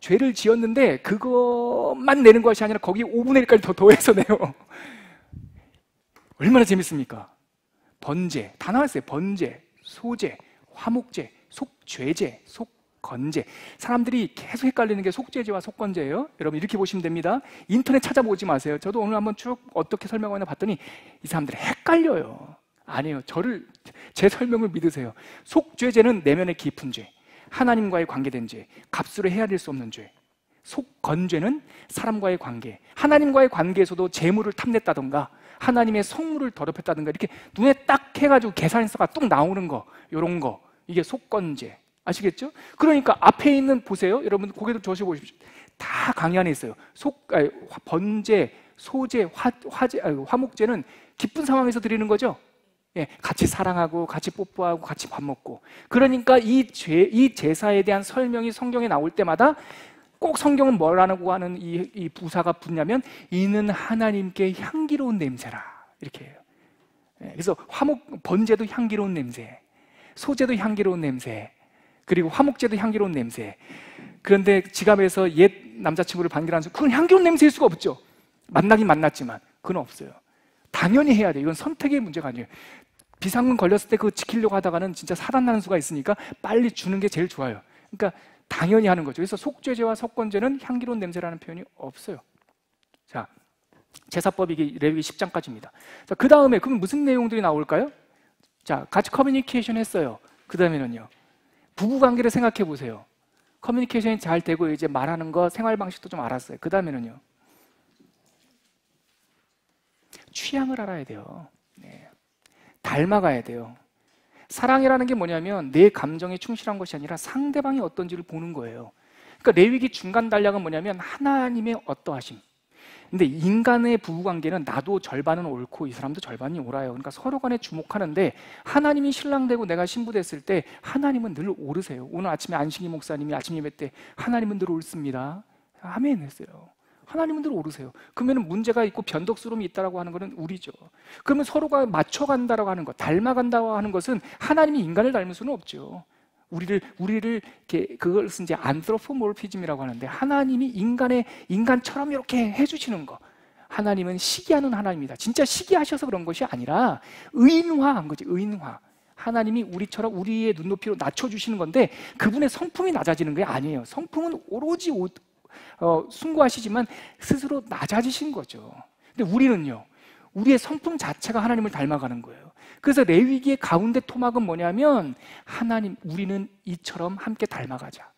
죄를 지었는데 그것만 내는 것이 아니라 거기 5분의 1까지 더 더해서 내요. 얼마나 재밌습니까? 번제, 다 나왔어요. 번제, 소제, 화목제, 속죄제, 속건제. 사람들이 계속 헷갈리는 게 속죄제와 속건제예요. 여러분 이렇게 보시면 됩니다. 인터넷 찾아보지 마세요. 저도 오늘 한번 쭉 어떻게 설명하나 봤더니 이 사람들이 헷갈려요. 아니에요. 제 설명을 믿으세요. 속죄제는 내면의 깊은 죄, 하나님과의 관계된 죄, 값으로 헤아릴 수 없는 죄. 속건죄는 사람과의 관계, 하나님과의 관계에서도 재물을 탐냈다던가 하나님의 성물을 더럽혔다든가 이렇게 눈에 딱 해가지고 계산서가 뚝 나오는 거, 이런 거, 이게 속건죄. 아시겠죠? 그러니까 앞에 있는, 보세요. 여러분 고개도 저셔보십시오. 다 강의 안에 있어요. 번제, 소제, 화목제는 기쁜 상황에서 드리는 거죠. 같이 사랑하고 같이 뽀뽀하고 같이 밥 먹고. 그러니까 이 제사에 대한 설명이 성경에 나올 때마다 꼭 성경은 뭐라고 하는 이 부사가 붙냐면 이는 하나님께 향기로운 냄새라, 이렇게 해요. 그래서 번제도 향기로운 냄새, 소제도 향기로운 냄새, 그리고 화목제도 향기로운 냄새. 그런데 지갑에서 옛 남자친구를 반기라는 순간 그건 향기로운 냄새일 수가 없죠. 만나긴 만났지만 그건 없어요. 당연히 해야 돼요. 이건 선택의 문제가 아니에요. 비상금 걸렸을 때 그거 지키려고 하다가는 진짜 사단 나는 수가 있으니까 빨리 주는 게 제일 좋아요. 그러니까 당연히 하는 거죠. 그래서 속죄제와 속건제는 향기로운 냄새라는 표현이 없어요. 자, 제사법이 레위기 10장까지입니다. 자, 그 다음에 그럼 무슨 내용들이 나올까요? 자, 같이 커뮤니케이션 했어요. 그 다음에는요, 부부관계를 생각해 보세요. 커뮤니케이션이 잘 되고 이제 말하는 거, 생활 방식도 좀 알았어요. 그 다음에는요, 취향을 알아야 돼요. 닮아가야 돼요. 사랑이라는 게 뭐냐면 내 감정에 충실한 것이 아니라 상대방이 어떤지를 보는 거예요. 그러니까 레위기 중간 단락은 뭐냐면 하나님의 어떠하심. 근데 인간의 부부관계는 나도 절반은 옳고 이 사람도 절반이 옳아요. 그러니까 서로 간에 주목하는데 하나님이 신랑되고 내가 신부됐을 때 하나님은 늘 옳으세요. 오늘 아침에 안식이 목사님이 아침 예배 때 하나님은 늘 옳습니다, 아멘 했어요. 하나님은 늘 옳으세요. 그러면 문제가 있고 변덕스러움이 있다라고 하는 것은 우리죠. 그러면 서로가 맞춰간다라고 하는 것, 닮아간다고 하는 것은 하나님이 인간을 닮을 수는 없죠. 우리를 이렇게, 그것은 이제 안트로포모르피즘이라고 하는데 하나님이 인간처럼 이렇게 해주시는 거. 하나님은 시기하는 하나님입니다. 진짜 시기하셔서 그런 것이 아니라 의인화한 거지, 의인화. 하나님이 우리처럼 우리의 눈높이로 낮춰주시는 건데 그분의 성품이 낮아지는 게 아니에요. 성품은 오로지 숭고하시지만 스스로 낮아지신 거죠. 근데 우리는요, 우리의 성품 자체가 하나님을 닮아가는 거예요. 그래서 레위기의 가운데 토막은 뭐냐면 우리는 이처럼 함께 닮아가자,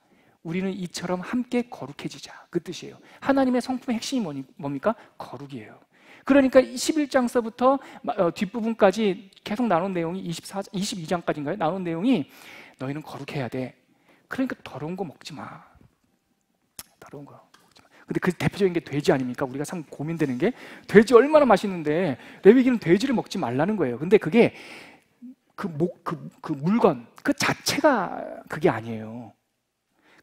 우리는 이처럼 함께 거룩해지자, 그 뜻이에요. 하나님의 성품의 핵심이 뭡니까? 거룩이에요. 그러니까 11장서부터 뒷부분까지 계속 나눈 내용이 22장까지인가요? 나눈 내용이 너희는 거룩해야 돼. 그러니까 더러운 거 먹지 마. 더러운 거 먹지 마. 근데 그 대표적인 게 돼지 아닙니까? 우리가 참 고민되는 게 돼지 얼마나 맛있는데 레위기는 돼지를 먹지 말라는 거예요. 근데 그게 그 물건 그 자체가 그게 아니에요.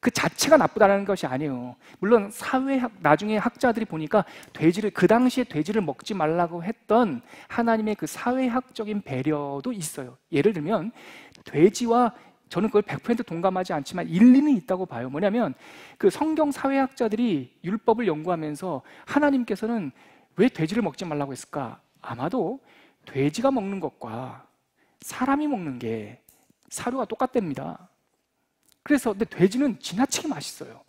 그 자체가 나쁘다는 것이 아니에요. 물론 사회학 나중에 학자들이 보니까 돼지를 그 당시에 돼지를 먹지 말라고 했던 하나님의 그 사회학적인 배려도 있어요. 예를 들면 돼지와 저는 그걸 100% 동감하지 않지만 일리는 있다고 봐요. 뭐냐면 그 성경 사회학자들이 율법을 연구하면서 하나님께서는 왜 돼지를 먹지 말라고 했을까? 아마도 돼지가 먹는 것과 사람이 먹는 게 사료가 똑같답니다. 그래서 근데 돼지는 지나치게 맛있어요.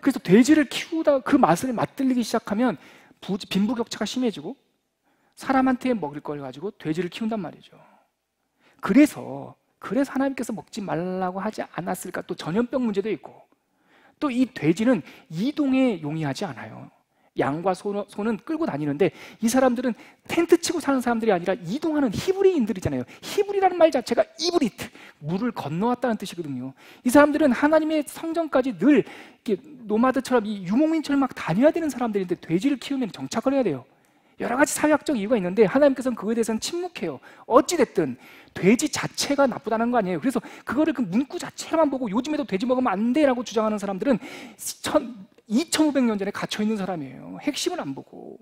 그래서 돼지를 키우다 그 맛을 맛들리기 시작하면 빈부격차가 심해지고 사람한테 먹을 걸 가지고 돼지를 키운단 말이죠. 그래서 하나님께서 먹지 말라고 하지 않았을까? 또 전염병 문제도 있고 또 이 돼지는 이동에 용이하지 않아요. 양과 소는 끌고 다니는데 이 사람들은 텐트 치고 사는 사람들이 아니라 이동하는 히브리인들이잖아요. 히브리라는 말 자체가 이브리트, 물을 건너왔다는 뜻이거든요. 이 사람들은 하나님의 성전까지 늘 이렇게 노마드처럼 이 유목민처럼 막 다녀야 되는 사람들인데 돼지를 키우면 정착을 해야 돼요. 여러 가지 사회학적 이유가 있는데 하나님께서는 그거에 대해서는 침묵해요. 어찌됐든 돼지 자체가 나쁘다는 거 아니에요. 그래서 그거를 그 문구 자체만 보고 요즘에도 돼지 먹으면 안 돼라고 주장하는 사람들은 2500년 전에 갇혀있는 사람이에요. 핵심을 안 보고.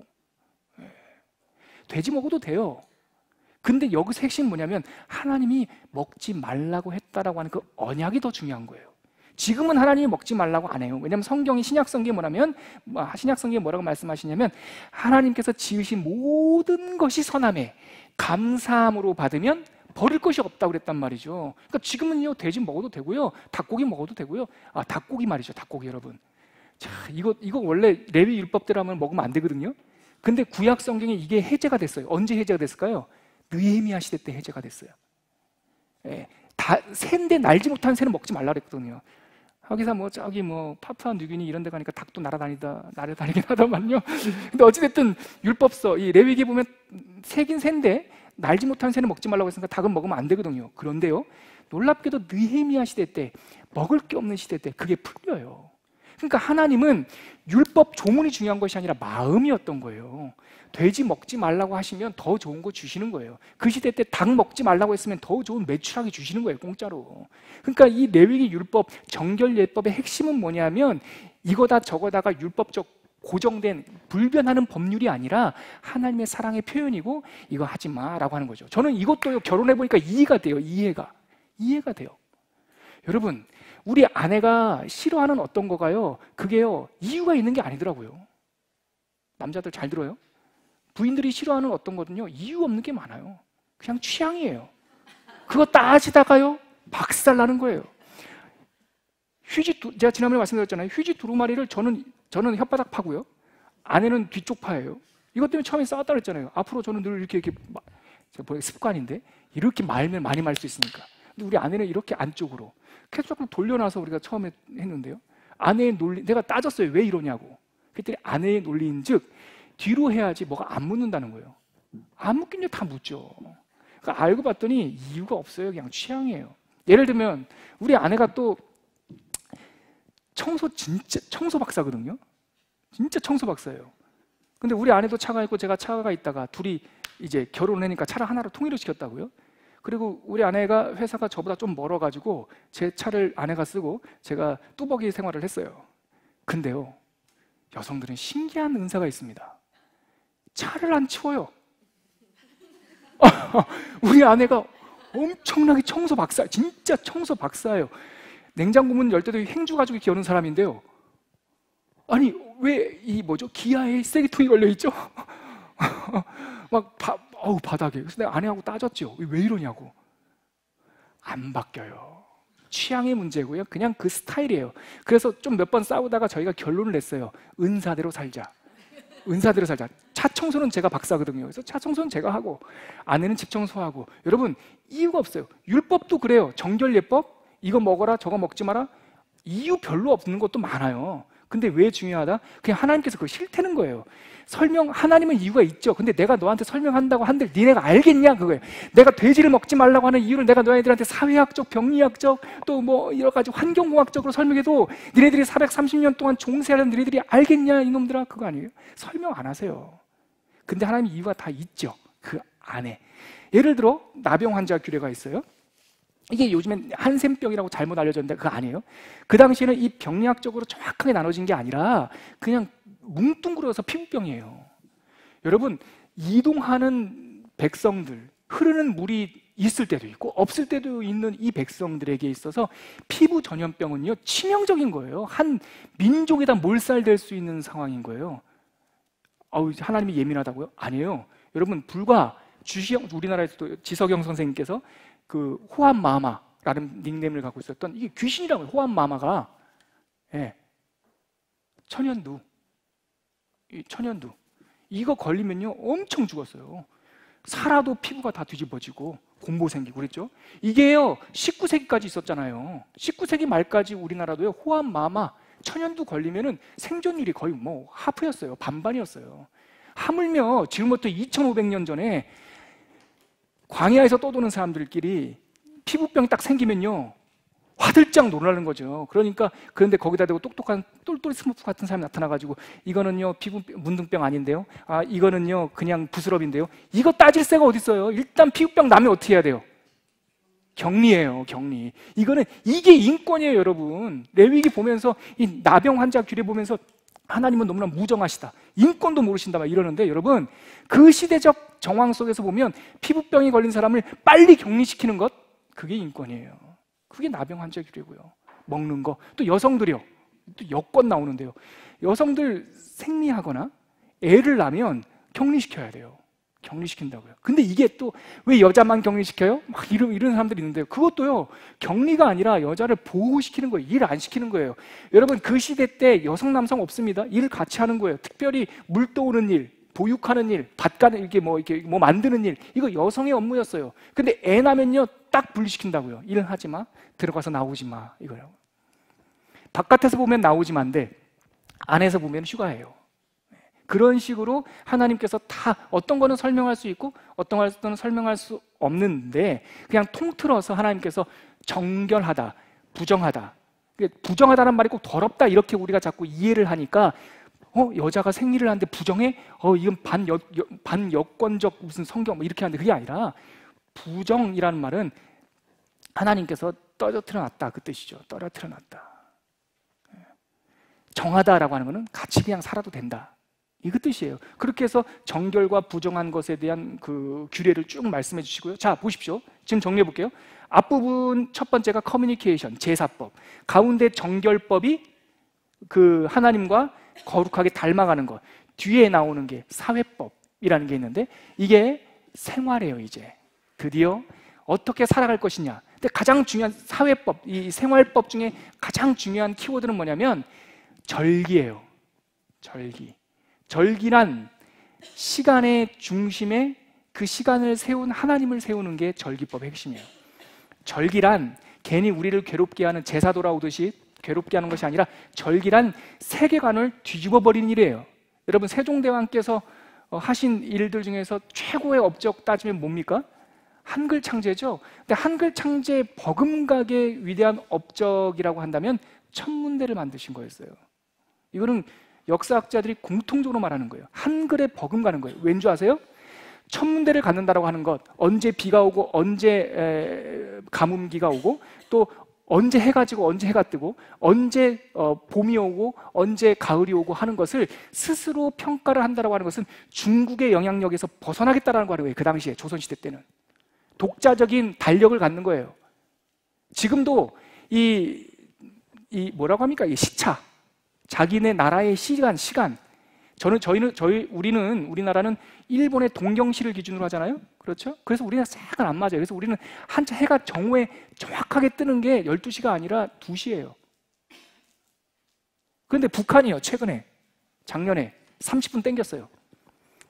돼지 먹어도 돼요. 근데 여기서 핵심은 뭐냐면 하나님이 먹지 말라고 했다라고 하는 그 언약이 더 중요한 거예요. 지금은 하나님이 먹지 말라고 안 해요. 왜냐하면 성경이 신약성경에 뭐라면 신약성경에 뭐라고 말씀하시냐면 하나님께서 지으신 모든 것이 선함에 감사함으로 받으면 버릴 것이 없다고 그랬단 말이죠. 그러니까 지금은요 돼지 먹어도 되고요, 닭고기 먹어도 되고요. 닭고기 말이죠, 닭고기 여러분. 자, 이거 원래 레위 율법대로 하면 먹으면 안 되거든요. 근데 구약 성경에 이게 해제가 됐어요. 언제 해제가 됐을까요? 느헤미야 시대 때 해제가 됐어요. 새인데 날지 못하는 새는 먹지 말라 그랬거든요. 하기사 저기 파푸아 뉴기니 이런 데 가니까 닭도 날아다니긴 하더만요. 근데 어찌됐든 율법서 이 레위기 보면 새긴 새인데 날지 못하는 새는 먹지 말라고 했으니까 닭은 먹으면 안 되거든요. 그런데요, 놀랍게도 느헤미야 시대 때 먹을 게 없는 시대 때 그게 풀려요. 그러니까 하나님은 율법 조문이 중요한 것이 아니라 마음이었던 거예요. 돼지 먹지 말라고 하시면 더 좋은 거 주시는 거예요. 그 시대 때 닭 먹지 말라고 했으면 더 좋은 메추라기 주시는 거예요, 공짜로. 그러니까 이 레위기 율법, 정결 예법의 핵심은 뭐냐면 이거다 저거다가 율법적 고정된 불변하는 법률이 아니라 하나님의 사랑의 표현이고 이거 하지 마라고 하는 거죠. 저는 이것도 결혼해 보니까 이해가 돼요. 이해가 돼요. 여러분, 우리 아내가 싫어하는 어떤 거가요, 그게요 이유가 있는 게 아니더라고요. 남자들 잘 들어요. 부인들이 싫어하는 어떤 거든요 이유 없는 게 많아요. 그냥 취향이에요. 그거 따지다가요 박살나는 거예요. 제가 지난번에 말씀드렸잖아요. 휴지 두루마리를 저는 혓바닥 파고요, 아내는 뒤쪽 파예요. 이것 때문에 처음에 싸웠다 그랬잖아요. 앞으로 저는 늘 이렇게 습관인데 이렇게 말면 많이 말 수 있으니까. 근데 우리 아내는 이렇게 안쪽으로 계속 돌려놔서 우리가 처음에 했는데요, 아내의 논리, 내가 따졌어요. 왜 이러냐고. 그랬더니 아내의 논리인 즉 뒤로 해야지 뭐가 안 묻는다는 거예요. 안 묻긴요 다 묻죠. 그러니까 알고 봤더니 이유가 없어요. 그냥 취향이에요. 예를 들면 우리 아내가 또 진짜 청소 박사거든요. 진짜 청소 박사예요. 근데 우리 아내도 차가 있고 제가 차가 있다가 둘이 이제 결혼하니까 차를 하나로 통일을 시켰다고요. 그리고 우리 아내가 회사가 저보다 좀 멀어가지고 제 차를 아내가 쓰고 제가 뚜벅이 생활을 했어요. 근데요, 여성들은 신기한 은사가 있습니다. 차를 안 치워요. 우리 아내가 엄청나게 청소 박사, 진짜 청소 박사예요. 냉장고 문 열 때도 행주 가지고 여는 사람인데요, 아니 왜 기아에 쓰레기통이 걸려있죠? 막 바닥에. 그래서 내가 아내하고 따졌죠. 왜 이러냐고. 안 바뀌어요. 취향의 문제고요, 그냥 그 스타일이에요. 그래서 좀 몇 번 싸우다가 저희가 결론을 냈어요. 은사대로 살자. 차 청소는 제가 박사거든요. 그래서 차 청소는 제가 하고 아내는 집 청소하고. 여러분, 이유가 없어요. 율법도 그래요. 정결예법, 이거 먹어라 저거 먹지 마라, 이유 별로 없는 것도 많아요. 근데 왜 중요하다? 그냥 하나님께서 그거 싫다는 거예요. 하나님은 이유가 있죠. 근데 내가 너한테 설명한다고 한들 니네가 알겠냐 그거예요. 내가 돼지를 먹지 말라고 하는 이유를 내가 너희들한테 사회학적, 병리학적, 또 뭐 여러 가지 환경공학적으로 설명해도 니네들이 430년 동안 종세하는 니네들이 알겠냐 이놈들아, 그거 아니에요? 설명 안 하세요. 근데 하나님 이유가 다 있죠, 그 안에. 예를 들어 나병 환자 규례가 있어요. 이게 요즘엔 한센병이라고 잘못 알려졌는데 그거 아니에요. 그 당시에는 이 병리학적으로 정확하게 나눠진 게 아니라 그냥 뭉뚱그려서 피부병이에요. 여러분, 이동하는 백성들, 흐르는 물이 있을 때도 있고 없을 때도 있는 이 백성들에게 있어서 피부 전염병은요 치명적인 거예요. 한 민족에다 몰살될 수 있는 상황인 거예요. 하나님이 예민하다고요? 아니에요. 여러분, 불과 우리나라에서도 지석영 선생님께서 그 호암마마라는 닉네임을 갖고 있었던, 이게 귀신이라고요. 호암마마가 천연두 이거 걸리면요 엄청 죽었어요. 살아도 피부가 다 뒤집어지고 곰보 생기고 그랬죠. 이게요 19세기까지 있었잖아요. 19세기 말까지 우리나라도요 호암마마 천연두 걸리면은 생존율이 거의 뭐 하프였어요. 반반이었어요. 하물며 지금부터 2500년 전에 광야에서 떠도는 사람들끼리 피부병이 딱 생기면요 화들짝 놀라는 거죠. 그런데 거기다 대고 똑똑한 똘똘이 스머프 같은 사람이 나타나가지고 이거는요 피부 문둥병 아닌데요, 이거는요 그냥 부스럽인데요. 이거 따질 새가 어디 있어요. 일단 피부병 나면 어떻게 해야 돼요? 격리예요, 격리. 이게 인권이에요, 여러분. 레위기 보면서 이 나병 환자 규례 보면서 하나님은 너무나 무정하시다, 인권도 모르신다 막 이러는데, 여러분 그 시대적 정황 속에서 보면 피부병이 걸린 사람을 빨리 격리시키는 것, 그게 인권이에요. 그게 나병 환자 규례고요. 먹는 거. 또 여성들이요, 또 여권 나오는데요. 여성들 생리하거나 애를 낳으면 격리시켜야 돼요. 격리시킨다고요. 근데 이게 또 왜 여자만 격리시켜요? 막 이런 사람들이 있는데요. 그것도요 격리가 아니라 여자를 보호시키는 거예요. 일 안 시키는 거예요. 여러분, 그 시대 때 여성 남성 없습니다. 일 같이 하는 거예요. 특별히 물 떠오는 일, 보육하는 일, 밭 가는, 이렇게 뭐 만드는 일, 이거 여성의 업무였어요. 근데 애 낳으면요 딱 분리시킨다고요. 일은 하지 마, 들어가서 나오지 마, 이거요. 바깥에서 보면 나오지 마인데 안에서 보면 휴가예요. 그런 식으로 하나님께서 다 어떤 거는 설명할 수 있고 어떤 거는 설명할 수 없는데, 그냥 통틀어서 하나님께서 정결하다, 부정하다, 부정하다는 말이 꼭 더럽다 이렇게 우리가 자꾸 이해를 하니까 여자가 생리를 하는데 부정해? 이건 반여권적 무슨 성경 뭐 이렇게 하는데, 그게 아니라 부정이라는 말은 하나님께서 떨어뜨려 놨다, 그 뜻이죠. 떨어뜨려 놨다. 정하다라고 하는 거는 같이 그냥 살아도 된다, 이그 뜻이에요. 그렇게 해서 정결과 부정한 것에 대한 그 규례를 쭉 말씀해 주시고요. 자, 보십시오. 지금 정리해 볼게요. 앞부분 첫 번째가 커뮤니케이션, 제사법. 가운데 정결법이 그 하나님과 거룩하게 닮아가는 것. 뒤에 나오는 게 사회법이라는 게 있는데, 이게 생활이에요. 이제 드디어 어떻게 살아갈 것이냐. 근데 가장 중요한 사회법, 이 생활법 중에 가장 중요한 키워드는 뭐냐면 절기예요. 절기란 시간의 중심에 그 시간을 세운 하나님을 세우는 게 절기법의 핵심이에요. 절기란 괜히 우리를 괴롭게 하는 제사 돌아오듯이 괴롭게 하는 것이 아니라, 절기란 세계관을 뒤집어 버리는 일이에요. 여러분, 세종대왕께서 하신 일들 중에서 최고의 업적 따지면 뭡니까? 한글 창제죠. 근데 한글 창제 버금가게 위대한 업적이라고 한다면 천문대를 만드신 거였어요. 이거는 역사학자들이 공통적으로 말하는 거예요. 한글에 버금가는 거예요. 왠지 아세요? 천문대를 갖는다라고 하는 것, 언제 비가 오고 언제 가뭄기가 오고, 또 언제 해가 지고 언제 해가 뜨고, 언제 봄이 오고 언제 가을이 오고 하는 것을 스스로 평가를 한다라고 하는 것은 중국의 영향력에서 벗어나겠다라는 거예요. 그 당시에 조선시대 때는 독자적인 달력을 갖는 거예요. 지금도 이 뭐라고 합니까? 이 시차, 자기네 나라의 시간. 우리나라는 일본의 동경시를 기준으로 하잖아요. 그렇죠? 그래서 우리는 약간 안 맞아요. 그래서 우리는 한참 해가 정오에 정확하게 뜨는 게 12시가 아니라 2시예요. 그런데 북한이요, 작년에 30분 땡겼어요.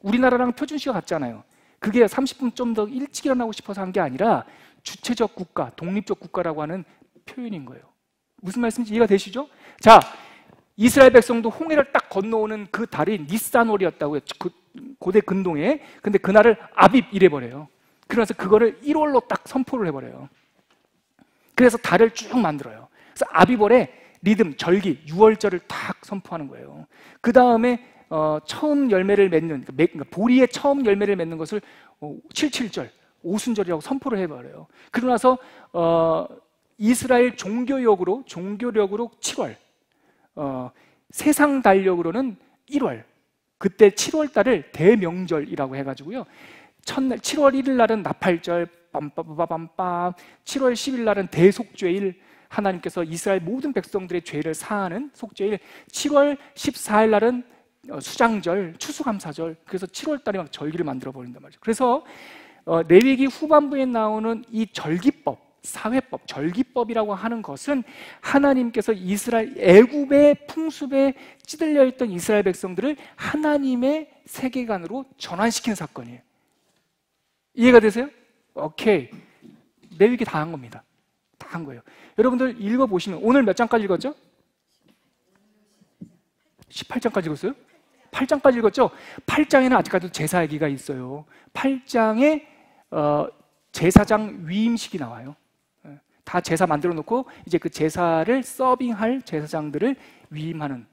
우리나라랑 표준시가 같잖아요. 그게 30분 좀 더 일찍 일어나고 싶어서 한 게 아니라 주체적 국가, 독립적 국가라고 하는 표현인 거예요. 무슨 말씀인지 이해가 되시죠? 자, 이스라엘 백성도 홍해를 딱 건너오는 그 달이 니산월이었다고요. 그 고대 근동에. 근데 그날을 아빕 이래 버려요. 그래서 그거를 1월로 딱 선포를 해버려요. 그래서 달을 쭉 만들어요. 그래서 아비벌의 리듬, 절기, 6월절을 딱 선포하는 거예요. 그 다음에 처음 열매를 맺는, 그러니까 보리의 처음 열매를 맺는 것을 77절, 오순절이라고 선포를 해버려요. 그러고 나서 이스라엘 종교력으로 7월, 세상 달력으로는 1월, 그때 7월 달을 대명절이라고 해가지고요. 첫날 7월 1일 날은 나팔절, 빰빰빰빰빰. 7월 10일 날은 대속죄일, 하나님께서 이스라엘 모든 백성들의 죄를 사하는 속죄일. 7월 14일 날은 수장절, 추수감사절. 그래서 7월 달에 막 절기를 만들어 버린단 말이죠. 그래서 레위기 후반부에 나오는 이 절기법, 사회법, 절기법이라고 하는 것은 하나님께서 이스라엘 애굽의 풍습에 찌들려 있던 이스라엘 백성들을 하나님의 세계관으로 전환시키는 사건이에요. 이해가 되세요? 오케이. 레위기 다 한 겁니다. 다 한 거예요. 여러분들 읽어보시면 오늘 몇 장까지 읽었죠? 18장까지 읽었어요? 8장까지 읽었죠? 8장에는 아직까지도 제사 얘기가 있어요. 8장에 제사장 위임식이 나와요. 다 제사 만들어 놓고 이제 그 제사를 서빙할 제사장들을 위임하는.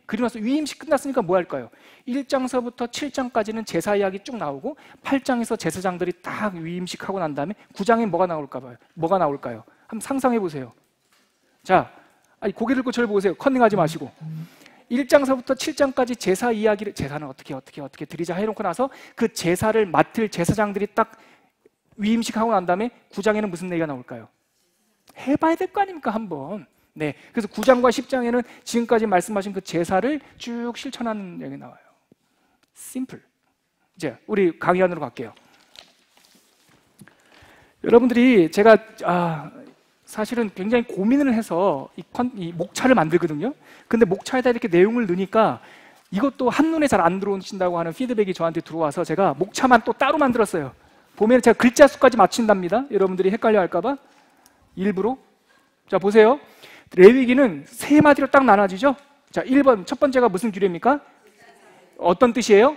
그리고 나서 위임식 끝났으니까 뭐 할까요? 1장서부터 7장까지는 제사 이야기 쭉 나오고 8장에서 제사장들이 딱 위임식 하고 난 다음에 9장에 뭐가 나올까요? 한번 상상해 보세요. 자, 아니 고개 들고 저를 보세요. 컨닝하지 마시고 1장서부터 7장까지 제사 이야기를, 제사는 어떻게 드리자 해놓고 나서 그 제사를 맡을 제사장들이 딱 위임식 하고 난 다음에 9장에는 무슨 얘기가 나올까요? 해봐야 될 거 아닙니까 한번. 네, 그래서 9장과 10장에는 지금까지 말씀하신 그 제사를 쭉 실천하는 얘기 나와요. 심플. 이제 우리 강의 안으로 갈게요. 여러분들이 제가 사실은 굉장히 고민을 해서 이 목차를 만들거든요. 근데 목차에다 이렇게 내용을 넣으니까 이것도 한눈에 잘 안 들어오신다고 하는 피드백이 저한테 들어와서 제가 목차만 또 따로 만들었어요. 보면 제가 글자 수까지 맞춘답니다. 여러분들이 헷갈려 할까봐 일부러. 자, 보세요. 레위기는 세 마디로 딱 나눠지죠. 자, 1번 첫 번째가 무슨 규례입니까? 어떤 뜻이에요?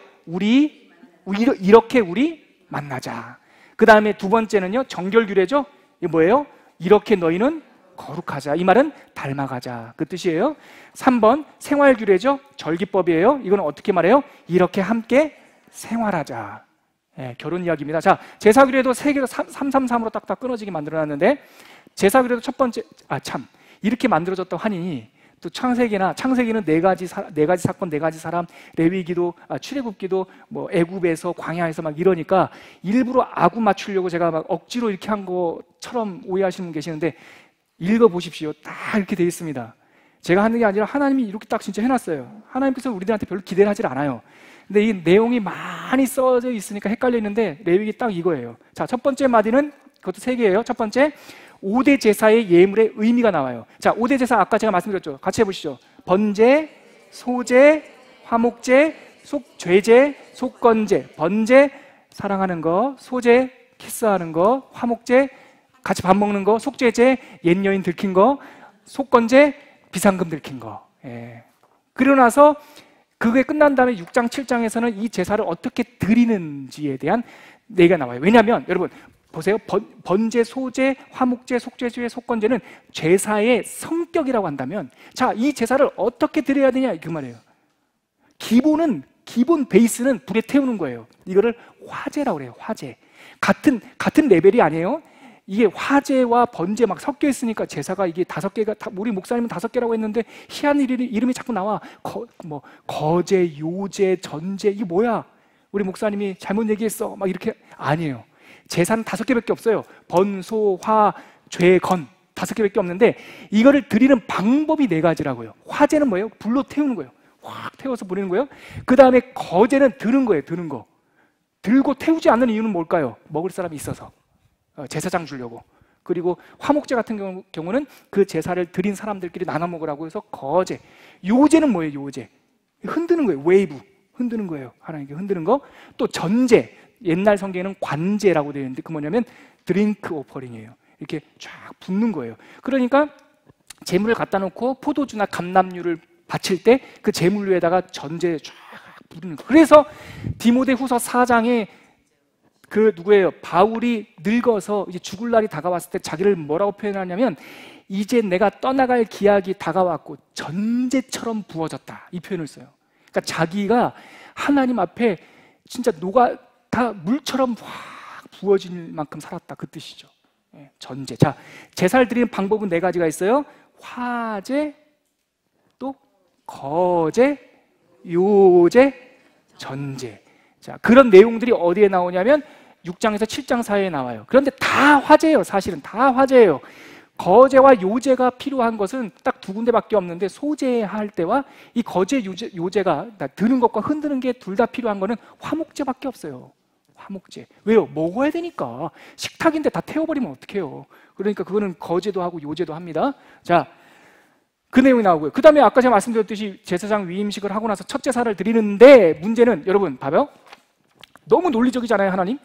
이렇게 우리 만나자. 그 다음에 두 번째는요, 정결 규례죠. 이게 뭐예요? 이렇게 너희는 거룩하자. 이 말은 닮아가자, 그 뜻이에요. 3번 생활 규례죠. 절기법이에요. 이거는 어떻게 말해요? 이렇게 함께 생활하자. 결혼 이야기입니다. 자, 제사 규례도 세 개로 333으로 딱딱 끊어지게 만들어놨는데, 제사 규례도 첫 번째, 이렇게 만들어졌다고 하니 또 창세기는 네 가지 사건, 네 가지 사람, 레위기도, 출애굽기도 뭐 애굽에서 광야에서 막 이러니까 일부러 아구 맞추려고 제가 막 억지로 이렇게 한 것처럼 오해하시는 분 계시는데, 읽어보십시오. 다 이렇게 되어 있습니다. 제가 하는 게 아니라 하나님이 이렇게 딱 진짜 해놨어요. 하나님께서 우리들한테 별로 기대를 하질 않아요. 근데 이 내용이 많이 써져 있으니까 헷갈리는데 레위기 딱 이거예요. 자, 첫 번째 마디는 그것도 세 개예요. 첫 번째, 5대 제사의 예물의 의미가 나와요. 자, 5대 제사 아까 제가 말씀드렸죠. 같이 해보시죠. 번제, 소제, 화목제, 죄제, 속건제. 번제, 사랑하는 거. 소제, 키스하는 거. 화목제, 같이 밥 먹는 거. 속죄제, 옛 여인 들킨 거. 속건제, 비상금 들킨 거. 그러고 나서 그게 끝난 다음에 6장, 7장에서는 이 제사를 어떻게 드리는지에 대한 얘기가 나와요. 왜냐하면 여러분 보세요. 번제, 소제, 화목제, 속죄제, 속건제는 제사의 성격이라고 한다면, 자, 이 제사를 어떻게 드려야 되냐 그 말이에요. 기본 베이스는 불에 태우는 거예요. 이거를 화제라고 그래요. 화제. 같은 레벨이 아니에요. 이게 화제와 번제 막 섞여 있으니까 제사가 이게 5개가, 우리 목사님은 5개라고 했는데 희한 이름이 자꾸 나와. 거제, 요제, 전제, 이게 뭐야? 우리 목사님이 잘못 얘기했어. 막 이렇게. 아니에요. 제사는 5개밖에 없어요. 번, 소, 화, 죄, 건 5개밖에 없는데 이거를 드리는 방법이 4가지라고요. 화제는 뭐예요? 불로 태우는 거예요. 확 태워서 보내는 거예요. 그 다음에 거제는 드는 거예요. 드는 거. 들고 태우지 않는 이유는 뭘까요? 먹을 사람이 있어서. 제사장 주려고. 그리고 화목제 같은 경우는 그 제사를 드린 사람들끼리 나눠 먹으라고 해서 거제. 요제는 뭐예요? 요제. 흔드는 거예요. 웨이브. 흔드는 거예요. 하나님께 흔드는 거. 또 전제. 옛날 성경에는 관제라고 되어 있는데 그 뭐냐면 드링크 오퍼링이에요. 이렇게 쫙 붓는 거예요. 그러니까 재물을 갖다 놓고 포도주나 감람류를 바칠 때 그 제물 위에다가 전제 쫙 부르는 거예요. 그래서 디모데후서 4장에 그 누구예요? 바울이 늙어서 이제 죽을 날이 다가왔을 때 자기를 뭐라고 표현하냐면 이제 내가 떠나갈 기약이 다가왔고 전제처럼 부어졌다, 이 표현을 써요. 그러니까 자기가 하나님 앞에 진짜 다 물처럼 확 부어질 만큼 살았다, 그 뜻이죠. 전제. 자, 제사를 드리는 방법은 4가지가 있어요. 화제, 또 거제, 요제, 전제. 자, 그런 내용들이 어디에 나오냐면 6장에서 7장 사이에 나와요. 그런데 다 화제예요. 사실은 다 화제예요. 거제와 요제가 필요한 것은 딱 2군데밖에 없는데, 소제할 때와 이 거제, 요제가 드는 것과 흔드는 게 둘 다 필요한 거는 화목제밖에 없어요. 화목제. 왜요? 먹어야 되니까. 식탁인데 다 태워버리면 어떡해요. 그러니까 그거는 거제도 하고 요제도 합니다. 자, 그 내용이 나오고요. 그 다음에 아까 제가 말씀드렸듯이 제사장 위임식을 하고 나서 첫 제사를 드리는데, 문제는 여러분 봐봐요. 너무 논리적이잖아요. 하나님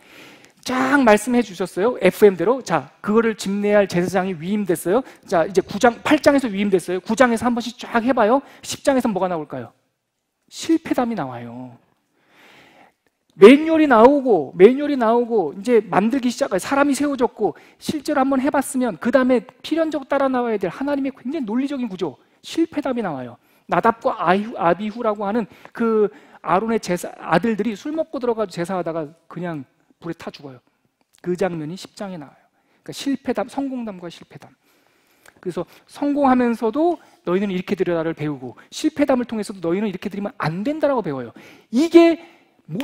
쫙 말씀해 주셨어요. FM대로. 자, 그거를 집례할 제사장이 위임됐어요. 자, 이제 8장에서 위임됐어요. 9장에서 한 번씩 쫙 해봐요. 10장에서 뭐가 나올까요? 실패담이 나와요. 매뉴얼이 나오고 이제 만들기 시작해요. 사람이 세워졌고 실제로 한번 해봤으면 그 다음에 필연적으로 따라 나와야 될 하나님의 굉장히 논리적인 구조, 실패담이 나와요. 나답과 아비후라고 하는 그 아론의 아들들이 술 먹고 들어가서 제사하다가 그냥 불에 타 죽어요. 그 장면이 10장에 나와요. 그러니까 실패담, 성공담과 실패담. 그래서 성공하면서도 너희는 이렇게 드려라를 배우고, 실패담을 통해서도 너희는 이렇게 드리면 안 된다라고 배워요. 이게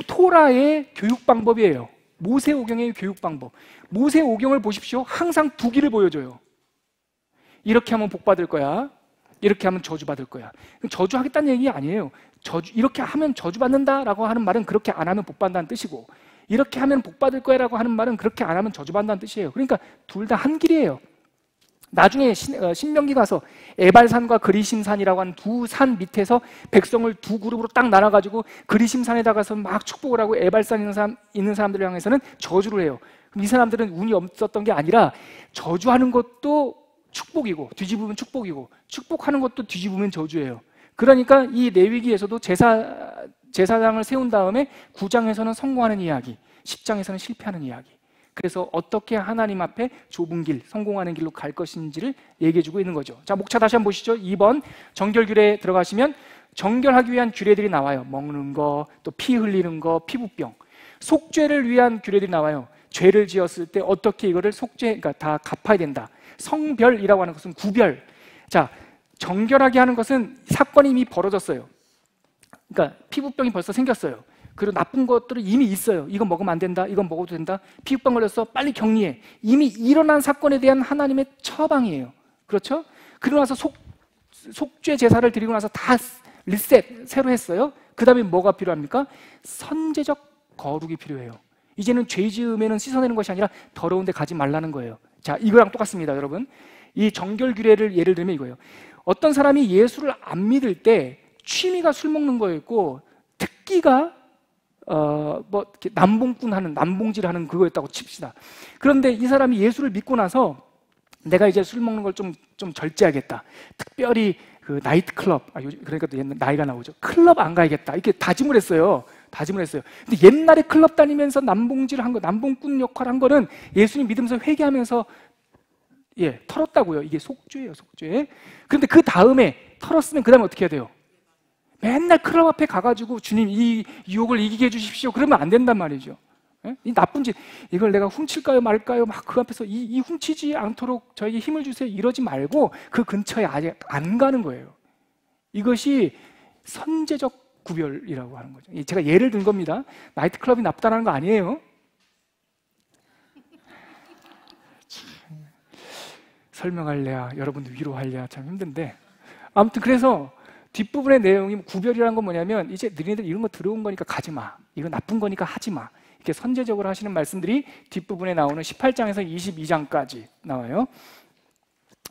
토라의 교육 방법이에요. 모세오경의 교육 방법. 모세오경을 보십시오. 항상 2길을 보여줘요. 이렇게 하면 복 받을 거야, 이렇게 하면 저주 받을 거야. 저주하겠다는 얘기 아니에요. 이렇게 하면 저주 받는다라고 하는 말은 그렇게 안 하면 복 받는다는 뜻이고, 이렇게 하면 복 받을 거야라고 하는 말은 그렇게 안 하면 저주 받는다는 뜻이에요. 그러니까 둘 다 한 길이에요. 나중에 신명기 가서 에발산과 그리심산이라고 하는 2산 밑에서 백성을 2그룹으로 딱 나눠가지고 그리심산에 가서 막 축복을 하고, 에발산 있는 사람들을 향해서는 저주를 해요. 그럼 이 사람들은 운이 없었던 게 아니라 저주하는 것도 축복이고 뒤집으면 축복이고, 축복하는 것도 뒤집으면 저주예요. 그러니까 이 레위기에서도 제사장을 세운 다음에 9장에서는 성공하는 이야기, 10장에서는 실패하는 이야기. 그래서 어떻게 하나님 앞에 좁은 길, 성공하는 길로 갈 것인지를 얘기해주고 있는 거죠. 자, 목차 다시 한번 보시죠. 2번 정결규례에 들어가시면 정결하기 위한 규례들이 나와요. 먹는 거, 또 피 흘리는 거, 피부병. 속죄를 위한 규례들이 나와요. 죄를 지었을 때 어떻게 이거를 그러니까 다 갚아야 된다. 성별이라고 하는 것은 구별. 자, 정결하게 하는 것은 사건이 이미 벌어졌어요. 그러니까 피부병이 벌써 생겼어요. 그리고 나쁜 것들은 이미 있어요. 이건 먹으면 안 된다, 이건 먹어도 된다. 피부병 걸렸어, 빨리 격리해. 이미 일어난 사건에 대한 하나님의 처방이에요. 그렇죠? 그러고 나서 속죄 제사를 드리고 나서 다 리셋, 새로 했어요. 그 다음에 뭐가 필요합니까? 선제적 거룩이 필요해요. 이제는 죄 지으면 씻어내는 것이 아니라 더러운 데 가지 말라는 거예요. 자, 이거랑 똑같습니다, 여러분. 이 정결규례를 예를 들면 이거예요. 어떤 사람이 예수를 안 믿을 때 취미가 술 먹는 거였고, 특기가 이렇게 남봉질하는 그거였다고 칩시다. 그런데 이 사람이 예수를 믿고 나서 내가 이제 술 먹는 걸 좀 절제하겠다. 특별히 그 나이트 클럽, 그러니까 또 옛날 나이가 나오죠. 클럽 안 가야겠다. 이렇게 다짐을 했어요. 근데 옛날에 클럽 다니면서 남봉질한 거, 남봉꾼 역할 한 거는 예수님 믿으면서 회개하면서 털었다고요. 이게 속죄예요, 속죄. 그런데 그 다음에 털었으면 그 다음에 어떻게 해야 돼요? 맨날 클럽 앞에 가가지고 주님 이 유혹을 이기게 해주십시오. 그러면 안 된단 말이죠. 이 나쁜 짓, 이걸 내가 훔칠까요 말까요? 막 그 앞에서 이 훔치지 않도록 저에게 힘을 주세요. 이러지 말고 그 근처에 아예 안 가는 거예요. 이것이 선제적 구별이라고 하는 거죠. 제가 예를 든 겁니다. 나이트클럽이 나쁘다는 거 아니에요. 설명할래야, 여러분들 위로할래야 참 힘든데, 아무튼 그래서 뒷부분의 내용이 구별이라는 건 뭐냐면, 이제 너희들 이런 거 들어온 거니까 가지 마, 이거 나쁜 거니까 하지 마, 이렇게 선제적으로 하시는 말씀들이 뒷부분에 나오는 18장에서 22장까지 나와요.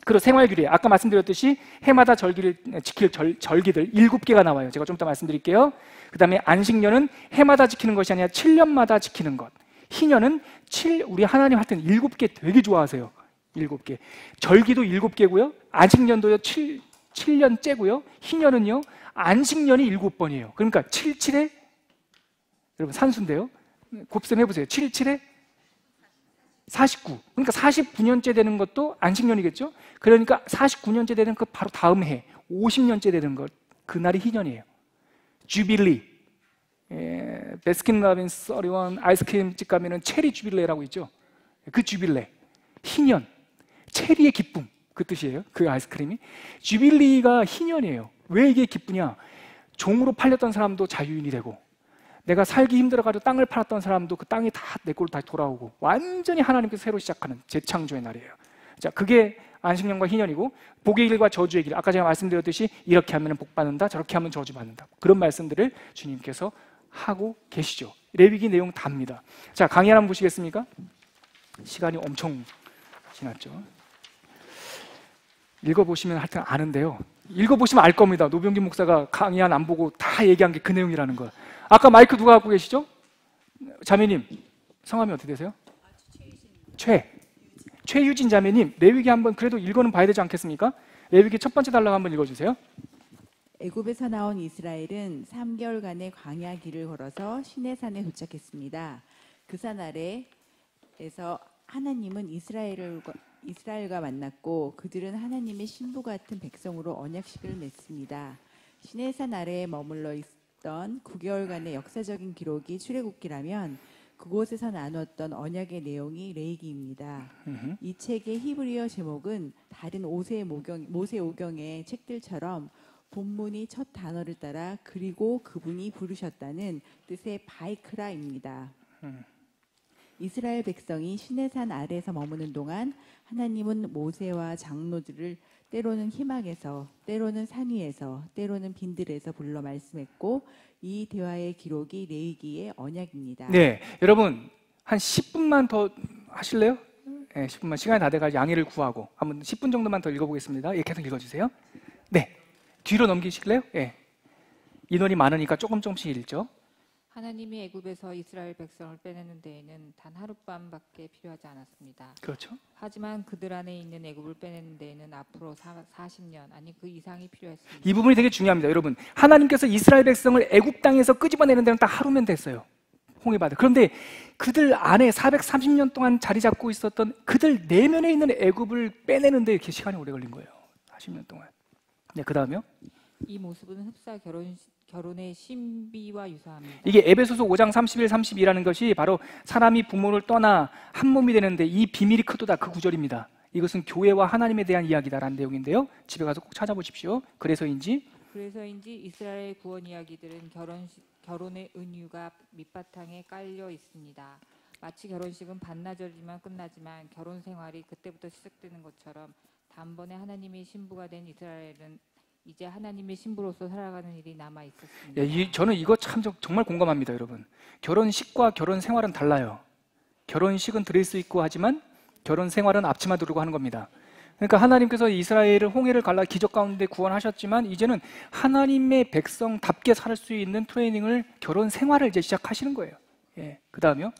그리고 생활규례, 아까 말씀드렸듯이 해마다 절기를 지킬 절기들 7개가 나와요. 제가 좀 이따 말씀드릴게요. 그 다음에 안식년은 해마다 지키는 것이 아니라 7년마다 지키는 것. 희년은 우리 하나님 하여튼 7개 되게 좋아하세요. 7개. 절기도 7개고요. 안식년도요 7년째고요. 희년은요. 안식년이 7번이에요. 그러니까 7, 7에 여러분 산수인데요. 곱셈해 보세요. 7, 7에 49. 그러니까 49년째 되는 것도 안식년이겠죠? 그러니까 49년째 되는 그 바로 다음 해 50년째 되는 것, 그날이 희년이에요. 주빌리. 베스킨라빈스 31 아이스크림집 가면은 체리 주빌레라고 있죠. 그 주빌레. 희년. 체리의 기쁨. 그 뜻이에요. 그 아이스크림이. 주빌리가 희년이에요. 왜 이게 기쁘냐? 종으로 팔렸던 사람도 자유인이 되고, 내가 살기 힘들어가지고 땅을 팔았던 사람도 그 땅이 다 내 걸로 다시 돌아오고, 완전히 하나님께서 새로 시작하는 재창조의 날이에요. 자, 그게 안식년과 희년이고, 복의 길과 저주의 길. 아까 제가 말씀드렸듯이 이렇게 하면 복 받는다, 저렇게 하면 저주 받는다. 그런 말씀들을 주님께서 하고 계시죠. 레위기 내용 답니다. 자, 강의 한번 보시겠습니까? 시간이 엄청 지났죠. 읽어보시면 하여튼 아는데요. 읽어보시면 알 겁니다. 노병진 목사가 강의 안 보고 다 얘기한 게 그 내용이라는 걸. 아까 마이크 누가 갖고 계시죠? 자매님, 성함이 어떻게 되세요? 최유진 자매님, 레위기 한번 그래도 읽어는 봐야 되지 않겠습니까? 레위기 첫 번째 단락 한번 읽어주세요. 애굽에서 나온 이스라엘은 3개월간의 광야 길을 걸어서 시내산에 도착했습니다. 그 산 아래에서 하나님은 이스라엘과 만났고, 그들은 하나님의 신부 같은 백성으로 언약식을 맺습니다. 시내산 아래에 머물러 있던 9개월간의 역사적인 기록이 출애굽기라면, 그곳에서 나누었던 언약의 내용이 레위기입니다. 이 책의 히브리어 제목은 다른 모세오경의 책들처럼 본문이 첫 단어를 따라 그리고 그분이 부르셨다는 뜻의 바이크라입니다. 이스라엘 백성이 시내산 아래에서 머무는 동안 하나님은 모세와 장로들을 때로는 희막에서, 때로는 산 위에서, 때로는 빈들에서 불러 말씀했고, 이 대화의 기록이 레위기의 언약입니다. 네, 여러분 한 10분만 더 하실래요? 네, 10분만. 시간이 다 돼가지고 양해를 구하고 한번 10분 정도만 더 읽어보겠습니다. 예, 계속 읽어주세요. 네, 뒤로 넘기실래요? 예, 인원이 많으니까 조금씩 읽죠. 하나님이 애굽에서 이스라엘 백성을 빼내는 데에는 단 하룻밤밖에 필요하지 않았습니다. 그렇죠. 하지만 그들 안에 있는 애굽을 빼내는 데에는 앞으로 40년, 아니 그 이상이 필요했습니다. 이 부분이 되게 중요합니다. 여러분, 하나님께서 이스라엘 백성을 애굽 땅에서 끄집어내는 데는 딱 하루면 됐어요. 홍해바다. 그런데 그들 안에 430년 동안 자리 잡고 있었던 그들 내면에 있는 애굽을 빼내는데 이렇게 시간이 오래 걸린 거예요. 40년 동안. 네, 그 다음에요. 이 모습은 흡사 결혼의 신비와 유사합니다. 이게 에베소서 5장 31, 32라는 것이 바로 사람이 부모를 떠나 한 몸이 되는데 이 비밀이 크도다, 그 구절입니다. 이것은 교회와 하나님에 대한 이야기다라는 내용인데요. 집에 가서 꼭 찾아보십시오. 그래서인지 이스라엘 구원 이야기들은 결혼의 은유가 밑바탕에 깔려 있습니다. 마치 결혼식은 반나절이면 끝나지만 결혼 생활이 그때부터 시작되는 것처럼 단번에 하나님의 신부가 된 이스라엘은 이제 하나님의 신부로서 살아가는 일이 남아 있었습니다. 예, 저는 이거 참 정말 공감합니다, 여러분. 결혼식과 결혼 생활은 달라요. 결혼식은 드레스 입고 하지만 결혼 생활은 앞치마 두르고 하는 겁니다. 그러니까 하나님께서 이스라엘을 홍해를 갈라 기적 가운데 구원하셨지만 이제는 하나님의 백성답게 살 수 있는 트레이닝을, 결혼 생활을 이제 시작하시는 거예요. 예, 그 다음에요.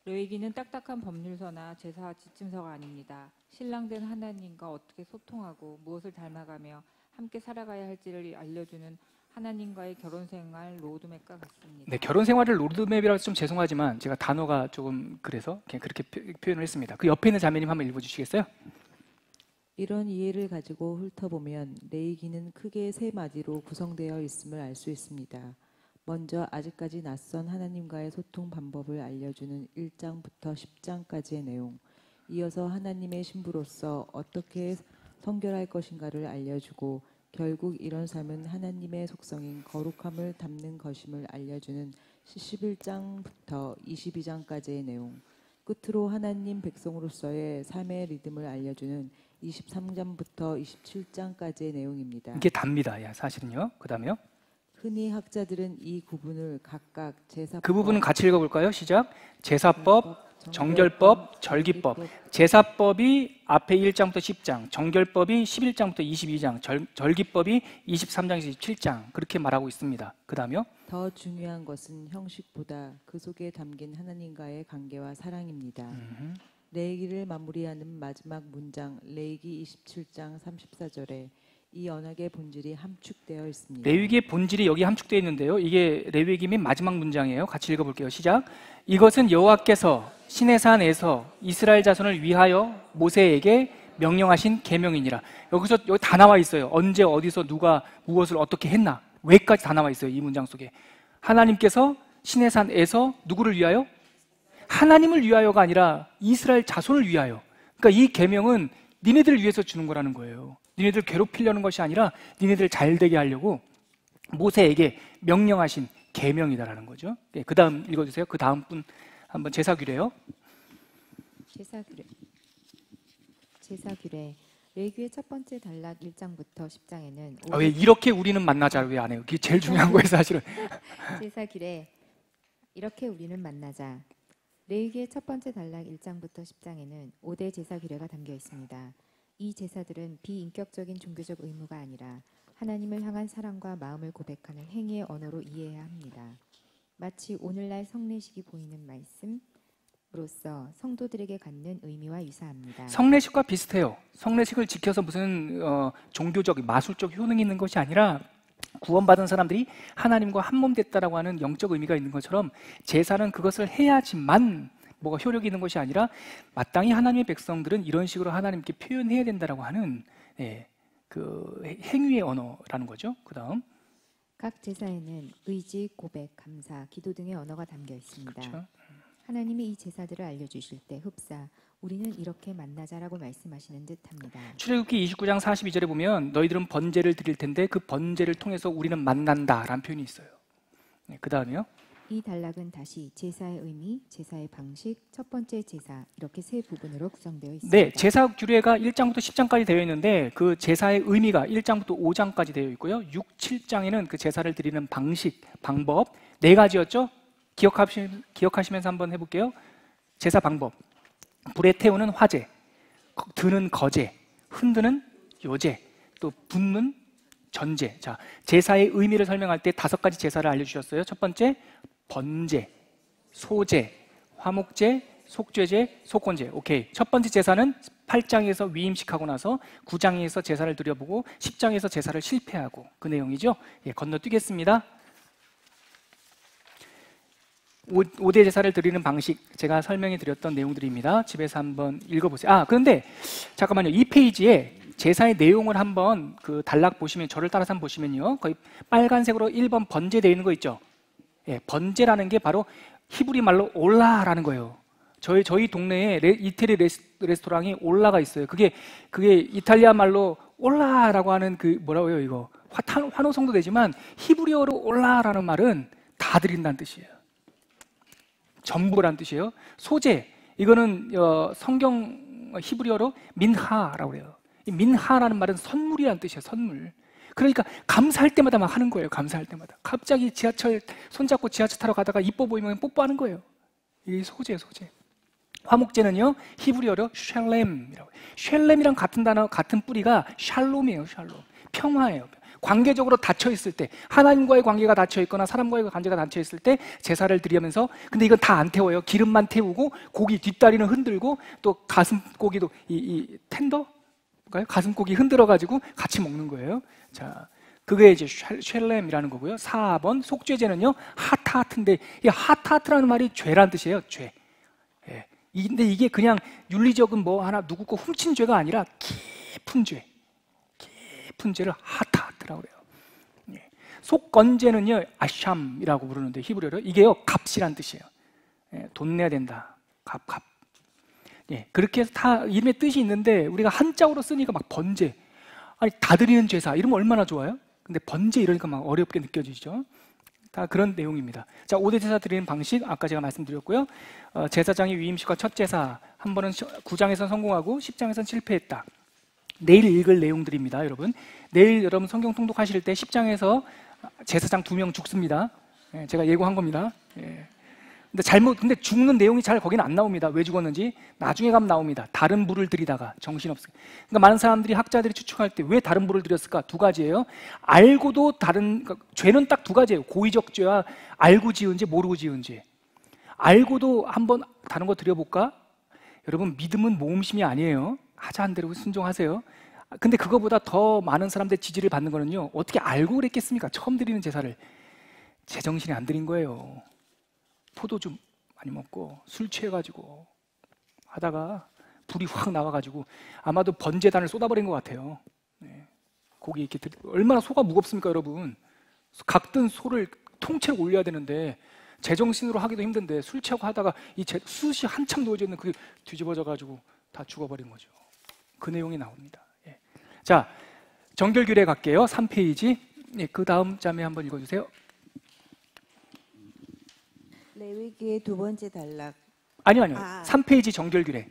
레위기는 딱딱한 법률서나 제사 지침서가 아닙니다. 신랑된 하나님과 어떻게 소통하고 무엇을 닮아가며 함께 살아가야 할지를 알려주는 하나님과의 결혼생활 로드맵과 같습니다. 네, 결혼생활을 로드맵이라고 해서 좀 죄송하지만 제가 단어가 조금 그래서 그냥 그렇게 표현을 했습니다. 그 옆에 있는 자매님 한번 읽어주시겠어요? 이런 이해를 가지고 훑어보면 레위기는 크게 세 마디로 구성되어 있음을 알 수 있습니다. 먼저 아직까지 낯선 하나님과의 소통 방법을 알려주는 1장부터 10장까지의 내용, 이어서 하나님의 신부로서 어떻게 성결할 것인가를 알려주고, 결국 이런 삶은 하나님의 속성인 거룩함을 담는 것임을 알려주는 11장부터 22장까지의 내용, 끝으로 하나님 백성으로서의 삶의 리듬을 알려주는 23장부터 27장까지의 내용입니다. 이게 답니다. 사실은요. 그 다음에요. 흔히 학자들은 이 구분을 각각 제사법, 그 부분은 같이 읽어볼까요? 시작. 제사법, 정결법, 절기법. 제사법이 앞에 1장부터 10장, 정결법이 11장부터 22장, 절기법이 23장에서 27장, 그렇게 말하고 있습니다. 그 다음에요. 더 중요한 것은 형식보다 그 속에 담긴 하나님과의 관계와 사랑입니다. 레위기를 마무리하는 마지막 문장 레위기 27장 34절에 이 언약의 본질이 함축되어 있습니다. 레위기의 본질이 여기 함축되어 있는데요. 이게 레위기 맨 마지막 문장이에요. 같이 읽어볼게요. 시작. 이것은 여호와께서 시내산에서 이스라엘 자손을 위하여 모세에게 명령하신 계명이니라. 여기 다 나와 있어요. 언제 어디서 누가 무엇을 어떻게 했나 왜까지 다 나와 있어요. 이 문장 속에 하나님께서 시내산에서 누구를 위하여? 하나님을 위하여가 아니라 이스라엘 자손을 위하여. 그러니까 이 계명은 니네들을 위해서 주는 거라는 거예요. 니네들 괴롭히려는 것이 아니라 니네들 잘 되게 하려고 모세에게 명령하신 계명이다라는 거죠. 그 다음 읽어주세요. 그 다음 분 한번 제사규례요. 제사규례 레위기의 첫 번째 단락 1장부터 10장에는 왜 이렇게 우리는 만나자 왜 안 해요? 그게 제일 중요한 거예요 사실은. 제사규례 이렇게 우리는 만나자. 레위기의 첫 번째 단락 1장부터 10장에는 5대 제사규례가 담겨 있습니다. 이 제사들은 비인격적인 종교적 의무가 아니라 하나님을 향한 사랑과 마음을 고백하는 행위의 언어로 이해해야 합니다. 마치 오늘날 성례식이 보이는 말씀으로서 성도들에게 갖는 의미와 유사합니다. 성례식과 비슷해요. 성례식을 지켜서 무슨 종교적, 마술적 효능이 있는 것이 아니라 구원받은 사람들이 하나님과 한몸 됐다라고 하는 영적 의미가 있는 것처럼 제사는 그것을 해야지만 뭐가 효력이 있는 것이 아니라 마땅히 하나님의 백성들은 이런 식으로 하나님께 표현해야 된다라고 하는 그 행위의 언어라는 거죠. 그 다음 각 제사에는 의지, 고백, 감사, 기도 등의 언어가 담겨 있습니다. 그렇죠. 하나님이 이 제사들을 알려주실 때 흡사 우리는 이렇게 만나자라고 말씀하시는 듯합니다. 출애굽기 29장 42절에 보면 너희들은 번제를 드릴 텐데 그 번제를 통해서 우리는 만난다라는 표현이 있어요. 그 다음에요. 이 단락은 다시 제사의 의미, 제사의 방식, 첫 번째 제사 이렇게 세 부분으로 구성되어 있습니다. 네, 제사 규례가 1장부터 10장까지 되어 있는데 그 제사의 의미가 1장부터 5장까지 되어 있고요. 6, 7장에는 그 제사를 드리는 방식, 방법 4가지였죠. 기억하시면서 한번 해볼게요. 제사 방법. 불에 태우는 화제, 드는 거제, 흔드는 요제, 또 붓는 전제. 자, 제사의 의미를 설명할 때 5가지 제사를 알려주셨어요. 첫 번째, 번제, 소제, 화목제, 속죄제, 속건제. 오케이. 첫 번째 제사는 8장에서 위임식하고 나서 9장에서 제사를 드려보고 10장에서 제사를 실패하고 그 내용이죠. 건너뛰겠습니다. 5대 제사를 드리는 방식 제가 설명해 드렸던 내용들입니다. 집에서 한번 읽어보세요. 그런데 잠깐만요. 이 페이지에 제사의 내용을 한번 그 단락 보시면 저를 따라서 한번 보시면요. 거의 빨간색으로 1번 번제 되어 있는 거 있죠. 번제라는 게 바로 히브리 말로 올라라는 거예요. 저희 동네에 이태리 레스토랑이 올라가 있어요. 그게 이탈리아 말로 올라라고 하는 그 뭐라고 해요 이거 환호성도 되지만 히브리어로 올라라는 말은 다 드린다는 뜻이에요. 전부란 뜻이에요. 소제 이거는 성경 히브리어로 민하라고 해요. 이 민하라는 말은 선물이라는 뜻이에요. 선물. 그러니까 감사할 때마다 막 하는 거예요. 감사할 때마다. 갑자기 지하철 손잡고 지하철 타러 가다가 이뻐 보이면 뽀뽀하는 거예요. 이게 소제. 화목제는요 히브리어로 샬렘이라고. 샬렘이랑 같은 단어 같은 뿌리가 샬롬이에요. 샬롬. 평화예요. 관계적으로 닫혀 있을 때 하나님과의 관계가 닫혀 있거나 사람과의 관계가 닫혀 있을 때 제사를 드리면서 근데 이건 다 안 태워요. 기름만 태우고 고기 뒷다리는 흔들고 또 가슴 고기도 이 텐더가요? 가슴 고기 흔들어 가지고 같이 먹는 거예요. 자, 그게 이제 쉘렘이라는 거고요. 4번 속죄제는요 하타하트인데 이 하타하트라는 말이 죄란 뜻이에요. 죄. 근데 이게 그냥 윤리적인 뭐 하나 누구 거 훔친 죄가 아니라 깊은 죄를 하타하트라고 그래요. 속건제는요 아샴이라고 부르는데 히브리어로 이게요 값이란 뜻이에요. 돈 내야 된다. 값. 그렇게 해서 다 이름의 뜻이 있는데 우리가 한자어로 쓰니까 막 번제, 아니 다 드리는 제사 이러면 얼마나 좋아요? 근데 번제 이러니까 막 어렵게 느껴지죠. 다 그런 내용입니다. 자, 5대 제사 드리는 방식 아까 제가 말씀드렸고요. 제사장의 위임식과 첫 제사 한 번은 9장에서 성공하고 10장에서 실패했다. 내일 읽을 내용들입니다, 여러분. 내일 여러분 성경 통독하실 때 10장에서 제사장 2명 죽습니다. 제가 예고한 겁니다. 근데 죽는 내용이 잘 거기는 안 나옵니다. 왜 죽었는지 나중에 가면 나옵니다. 다른 불을 들이다가 정신없어요. 그러니까 많은 사람들이 학자들이 추측할 때 왜 다른 불을 들였을까? 2가지예요. 알고도 그러니까 죄는 딱 2가지예요. 고의적 죄와 알고 지은 죄, 모르고 지은 죄. 알고도 한번 다른 거 드려볼까? 여러분 믿음은 모험심이 아니에요. 하자한 대로 순종하세요. 근데 그거보다 더 많은 사람들의 지지를 받는 거는요, 어떻게 알고 그랬겠습니까? 처음 드리는 제사를 제정신에 안 드린 거예요. 포도주 많이 먹고 술 취해가지고 하다가 불이 확 나와가지고 아마도 번제단을 쏟아버린 것 같아요. 네. 고기 이렇게 얼마나 소가 무겁습니까, 여러분? 각든 소를 통째로 올려야 되는데 제정신으로 하기도 힘든데 술 취하고 하다가 이 숯이 한참 놓여져 있는 그게 뒤집어져가지고 다 죽어버린 거죠. 그 내용이 나옵니다. 예. 자, 정결규례 갈게요. 3페이지. 예, 그 다음 자매 한번 읽어주세요. 레위기의 두 번째 단락. 아니요. 3페이지 정결규례.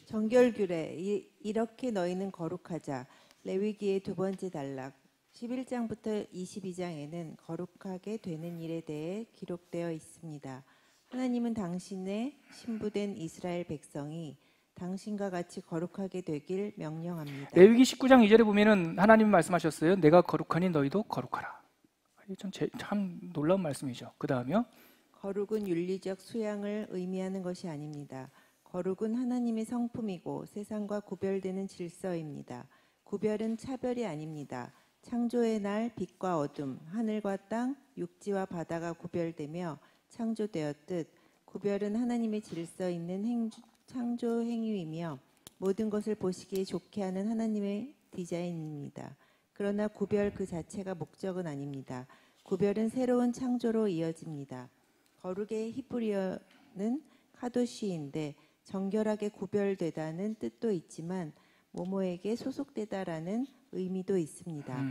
정결규례. 이렇게 너희는 거룩하자. 레위기의 두 번째 단락. 11장부터 22장에는 거룩하게 되는 일에 대해 기록되어 있습니다. 하나님은 당신의 신부된 이스라엘 백성이 당신과 같이 거룩하게 되길 명령합니다. 레위기 19장 2절에 보면은 하나님이 말씀하셨어요. 내가 거룩하니 너희도 거룩하라. 참 놀라운 말씀이죠. 그 다음이요. 거룩은 윤리적 수양을 의미하는 것이 아닙니다. 거룩은 하나님의 성품이고 세상과 구별되는 질서입니다. 구별은 차별이 아닙니다. 창조의 날 빛과 어둠, 하늘과 땅, 육지와 바다가 구별되며 창조되었듯 구별은 하나님의 질서 있는 창조 행위이며 모든 것을 보시기에 좋게 하는 하나님의 디자인입니다. 그러나 구별 그 자체가 목적은 아닙니다. 구별은 새로운 창조로 이어집니다. 거룩의 히브리어는 카도시인데 정결하게 구별되다는 뜻도 있지만 모모에게 소속되다라는 의미도 있습니다.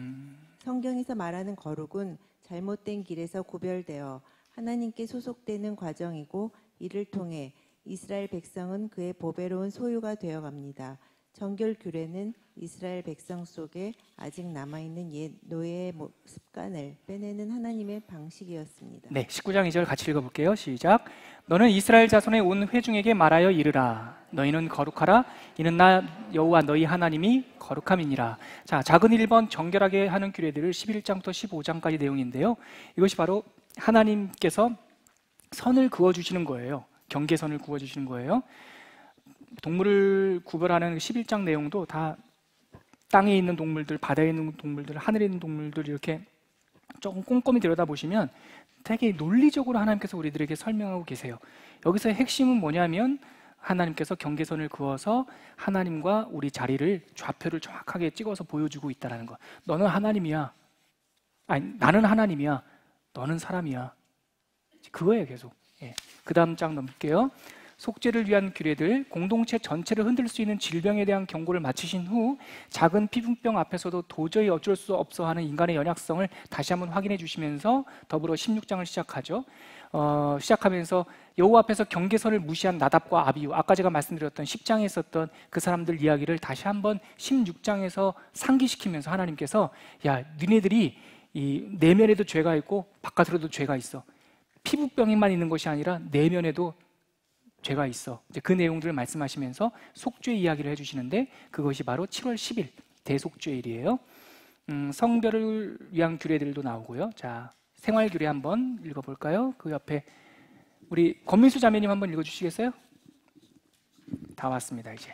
성경에서 말하는 거룩은 잘못된 길에서 구별되어 하나님께 소속되는 과정이고 이를 통해 이스라엘 백성은 그의 보배로운 소유가 되어갑니다. 정결규례는 이스라엘 백성 속에 아직 남아있는 옛 노예의 습관을 빼내는 하나님의 방식이었습니다. 네, 19장 2절 같이 읽어볼게요. 시작. 너는 이스라엘 자손의 온 회중에게 말하여 이르라. 너희는 거룩하라. 이는 나 여호와 너희 하나님이 거룩함이니라. 자, 작은 1번 정결하게 하는 규례들을 11장부터 15장까지 내용인데요. 이것이 바로 하나님께서 선을 그어주시는 거예요. 경계선을 그어주시는 거예요. 동물을 구별하는 11장 내용도 다 땅에 있는 동물들, 바다에 있는 동물들, 하늘에 있는 동물들 이렇게 조금 꼼꼼히 들여다보시면 되게 논리적으로 하나님께서 우리들에게 설명하고 계세요. 여기서 핵심은 뭐냐면 하나님께서 경계선을 그어서 하나님과 우리 자리를 좌표를 정확하게 찍어서 보여주고 있다는 거. 너는 하나님이야. 아니, 나는 하나님이야. 너는 사람이야. 그거예요, 계속. 예. 그 다음 장 넘길게요. 속죄를 위한 규례들, 공동체 전체를 흔들 수 있는 질병에 대한 경고를 마치신 후 작은 피부병 앞에서도 도저히 어쩔 수 없어 하는 인간의 연약성을 다시 한번 확인해 주시면서 더불어 16장을 시작하죠. 시작하면서 여호와 앞에서 경계선을 무시한 나답과 아비후, 아까 제가 말씀드렸던 10장에 있었던 그 사람들 이야기를 다시 한번 16장에서 상기시키면서 하나님께서 야, 니네들이 이 내면에도 죄가 있고 바깥으로도 죄가 있어. 피부병에만 있는 것이 아니라 내면에도 죄가 있어. 이제 그 내용들을 말씀하시면서 속죄 이야기를 해주시는데 그것이 바로 7월 10일 대속죄일이에요. 성별을 위한 규례들도 나오고요. 자, 생활 규례 한번 읽어볼까요? 그 옆에 우리 권민수 자매님 한번 읽어주시겠어요? 다 왔습니다 이제.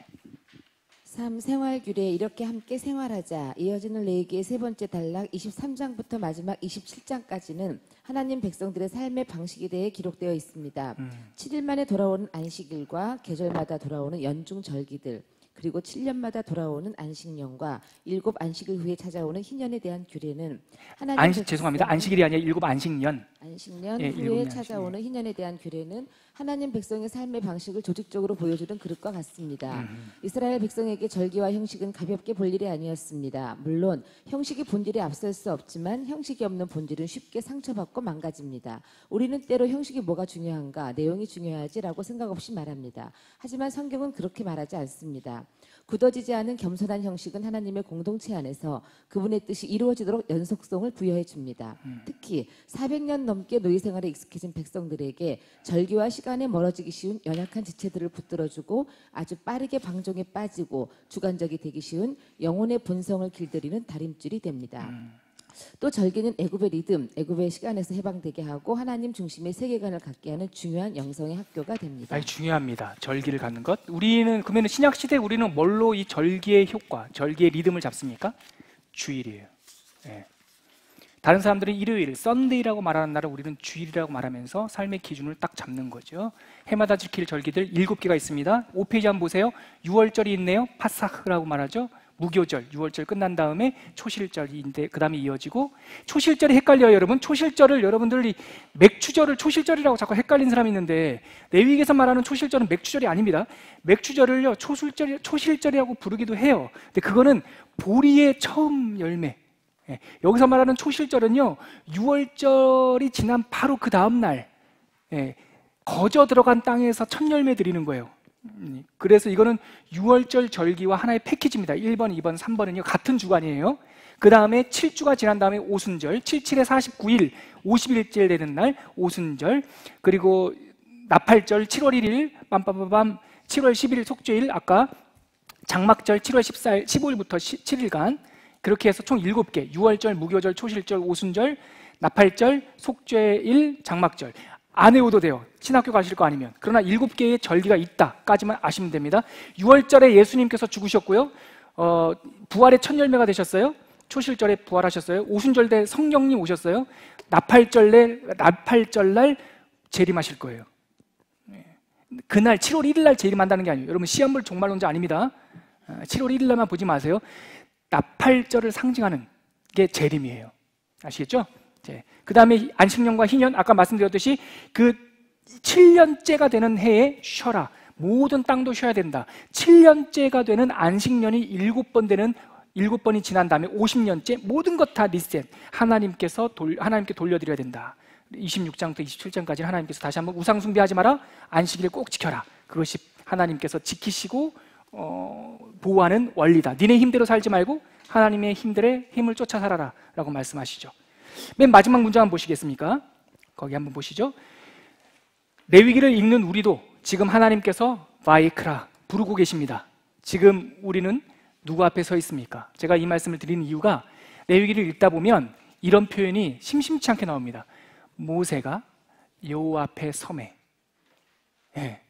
3. 생활규례 이렇게 함께 생활하자. 이어지는 레위기의 세 번째 단락 23장부터 마지막 27장까지는 하나님 백성들의 삶의 방식에 대해 기록되어 있습니다. 7일 만에 돌아오는 안식일과 계절마다 돌아오는 연중 절기들, 그리고 7년마다 돌아오는 안식년과 7 안식일 후에 찾아오는 희년에 대한 규례는 하나님 죄송합니다. 안식일이 아니라 7 안식년. 안식년 예, 후에 찾아오는 희년에 대한 규례는 하나님 백성의 삶의 방식을 조직적으로 보여주는 그릇과 같습니다. 이스라엘 백성에게 절기와 형식은 가볍게 볼 일이 아니었습니다. 물론 형식이 본질에 앞설 수 없지만 형식이 없는 본질은 쉽게 상처받고 망가집니다. 우리는 때로 형식이 뭐가 중요한가, 내용이 중요하지라고 생각 없이 말합니다. 하지만 성경은 그렇게 말하지 않습니다. 굳어지지 않은 겸손한 형식은 하나님의 공동체 안에서 그분의 뜻이 이루어지도록 연속성을 부여해 줍니다. 특히 400년 넘게 노예 생활에 익숙해진 백성들에게 절기와 시간에 멀어지기 쉬운 연약한 지체들을 붙들어주고 아주 빠르게 방종에 빠지고 주관적이 되기 쉬운 영혼의 본성을 길들이는 다림줄이 됩니다. 또 절기는 애굽의 리듬, 애굽의 시간에서 해방되게 하고 하나님 중심의 세계관을 갖게 하는 중요한 영성의 학교가 됩니다. 아주 중요합니다. 절기를 갖는 것. 우리는 그러면 신약 시대 우리는 뭘로 이 절기의 효과, 절기의 리듬을 잡습니까? 주일이에요. 예. 다른 사람들은 일요일, 썬데이라고 말하는 날을 우리는 주일이라고 말하면서 삶의 기준을 딱 잡는 거죠. 해마다 지킬 절기들 7개가 있습니다. 5페이지 한번 보세요. 6월절이 있네요. 파사흐라고 말하죠. 무교절, 6월절 끝난 다음에 초실절인데 그 다음에 이어지고, 초실절이 헷갈려요 여러분. 초실절을 여러분들이 맥추절을 초실절이라고 자꾸 헷갈린 사람이 있는데, 레위기에서 말하는 초실절은 맥추절이 아닙니다. 맥추절을요 초실절이라고 부르기도 해요. 근데 그거는 보리의 처음 열매, 여기서 말하는 초실절은요 6월절이 지난 바로 그 다음 날 거저 들어간 땅에서 첫 열매 드리는 거예요. 그래서 이거는 6월절 절기와 하나의 패키지입니다. 1번, 2번, 3번은요 같은 주간이에요. 그 다음에 7주가 지난 다음에 오순절, 77에 49일 50일째 되는 날 오순절, 그리고 나팔절 7월 1일 빰빰빰빰 7월 10일 속죄일, 아까 장막절 7월 14일 15일부터 7일간, 그렇게 해서 총 7개, 6월절, 무교절, 초실절, 오순절, 나팔절, 속죄일, 장막절. 안 외워도 돼요. 신학교 가실 거 아니면. 그러나 7개의 절기가 있다까지만 아시면 됩니다. 6월절에 예수님께서 죽으셨고요. 부활의 첫 열매가 되셨어요. 초실절에 부활하셨어요. 오순절 때 성령님 오셨어요. 나팔절날 재림하실 거예요. 그날 7월 1일 날 재림한다는 게 아니에요. 여러분 시험볼 종말론자 아닙니다. 7월 1일 날만 보지 마세요. 나팔절을 상징하는 게 재림이에요. 아시겠죠? 그 다음에 안식년과 희년, 아까 말씀드렸듯이 그 7년째가 되는 해에 쉬어라. 모든 땅도 쉬어야 된다. 7년째가 되는 안식년이 7번이 지난 다음에 50년째 모든 것 다 리셋. 하나님께 돌려드려야 된다. 26장부터 27장까지 하나님께서 다시 한번 우상 숭배하지 마라. 안식일을 꼭 지켜라. 그것이 하나님께서 지키시고 보호하는 원리다. 니네 힘대로 살지 말고 하나님의 힘을 쫓아 살아라 라고 말씀하시죠. 맨 마지막 문장 한번 보시겠습니까? 거기 한번 보시죠. 레위기를 읽는 우리도 지금 하나님께서 바이크라 부르고 계십니다. 지금 우리는 누구 앞에 서 있습니까? 제가 이 말씀을 드리는 이유가 레위기를 읽다 보면 이런 표현이 심심치 않게 나옵니다. 모세가 여호와 앞에 서매.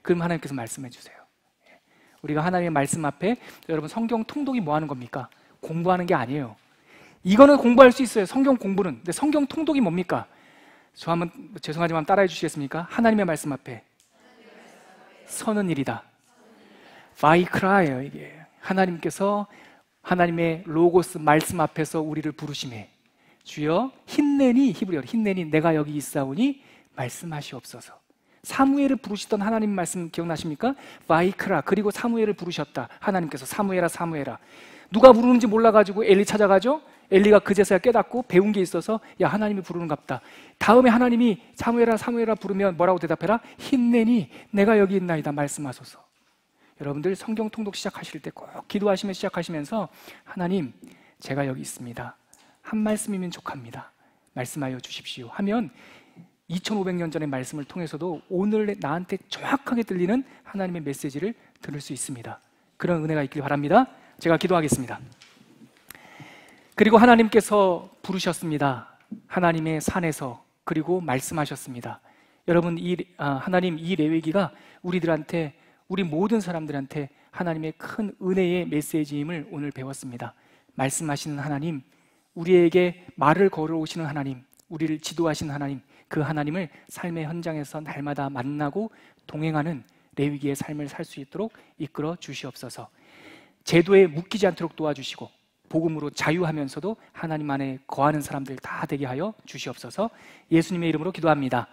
그럼 하나님께서 말씀해 주세요. 우리가 하나님의 말씀 앞에, 여러분 성경 통독이 뭐 하는 겁니까? 공부하는 게 아니에요. 이거는 공부할 수 있어요. 성경 공부는. 근데 성경 통독이 뭡니까? 저 한번 죄송하지만 따라해 주시겠습니까? 하나님의 말씀 앞에 서는 일이다. 바이크라예요. 이게 하나님께서 하나님의 로고스 말씀 앞에서 우리를 부르심에, 주여 힘내니, 히브리어로 힘내니 내가 여기 있사오니 말씀하시옵소서. 사무엘을 부르시던 하나님 말씀 기억나십니까? 바이크라. 그리고 사무엘을 부르셨다. 하나님께서 사무엘아 사무엘아. 누가 부르는지 몰라가지고 엘리 찾아가죠. 엘리가 그제서야 깨닫고 배운 게 있어서 야 하나님이 부르는갑다. 다음에 하나님이 사무엘아 사무엘아 부르면 뭐라고 대답해라? 힘내니 내가 여기 있나이다 말씀하소서. 여러분들 성경 통독 시작하실 때 꼭 기도하시며 시작하시면서 하나님 제가 여기 있습니다. 한 말씀이면 족합니다. 말씀하여 주십시오 하면 2500년 전의 말씀을 통해서도 오늘 나한테 정확하게 들리는 하나님의 메시지를 들을 수 있습니다. 그런 은혜가 있길 바랍니다. 제가 기도하겠습니다. 그리고 하나님께서 부르셨습니다. 하나님의 산에서. 그리고 말씀하셨습니다. 여러분 하나님 이 레위기가 우리들한테, 우리 모든 사람들한테 하나님의 큰 은혜의 메시지임을 오늘 배웠습니다. 말씀하시는 하나님, 우리에게 말을 걸어오시는 하나님, 우리를 지도하시는 하나님, 그 하나님을 삶의 현장에서 날마다 만나고 동행하는 레위기의 삶을 살 수 있도록 이끌어 주시옵소서. 제도에 묶이지 않도록 도와주시고 복음으로 자유하면서도 하나님 안에 거하는 사람들 다 되게 하여 주시옵소서. 예수님의 이름으로 기도합니다.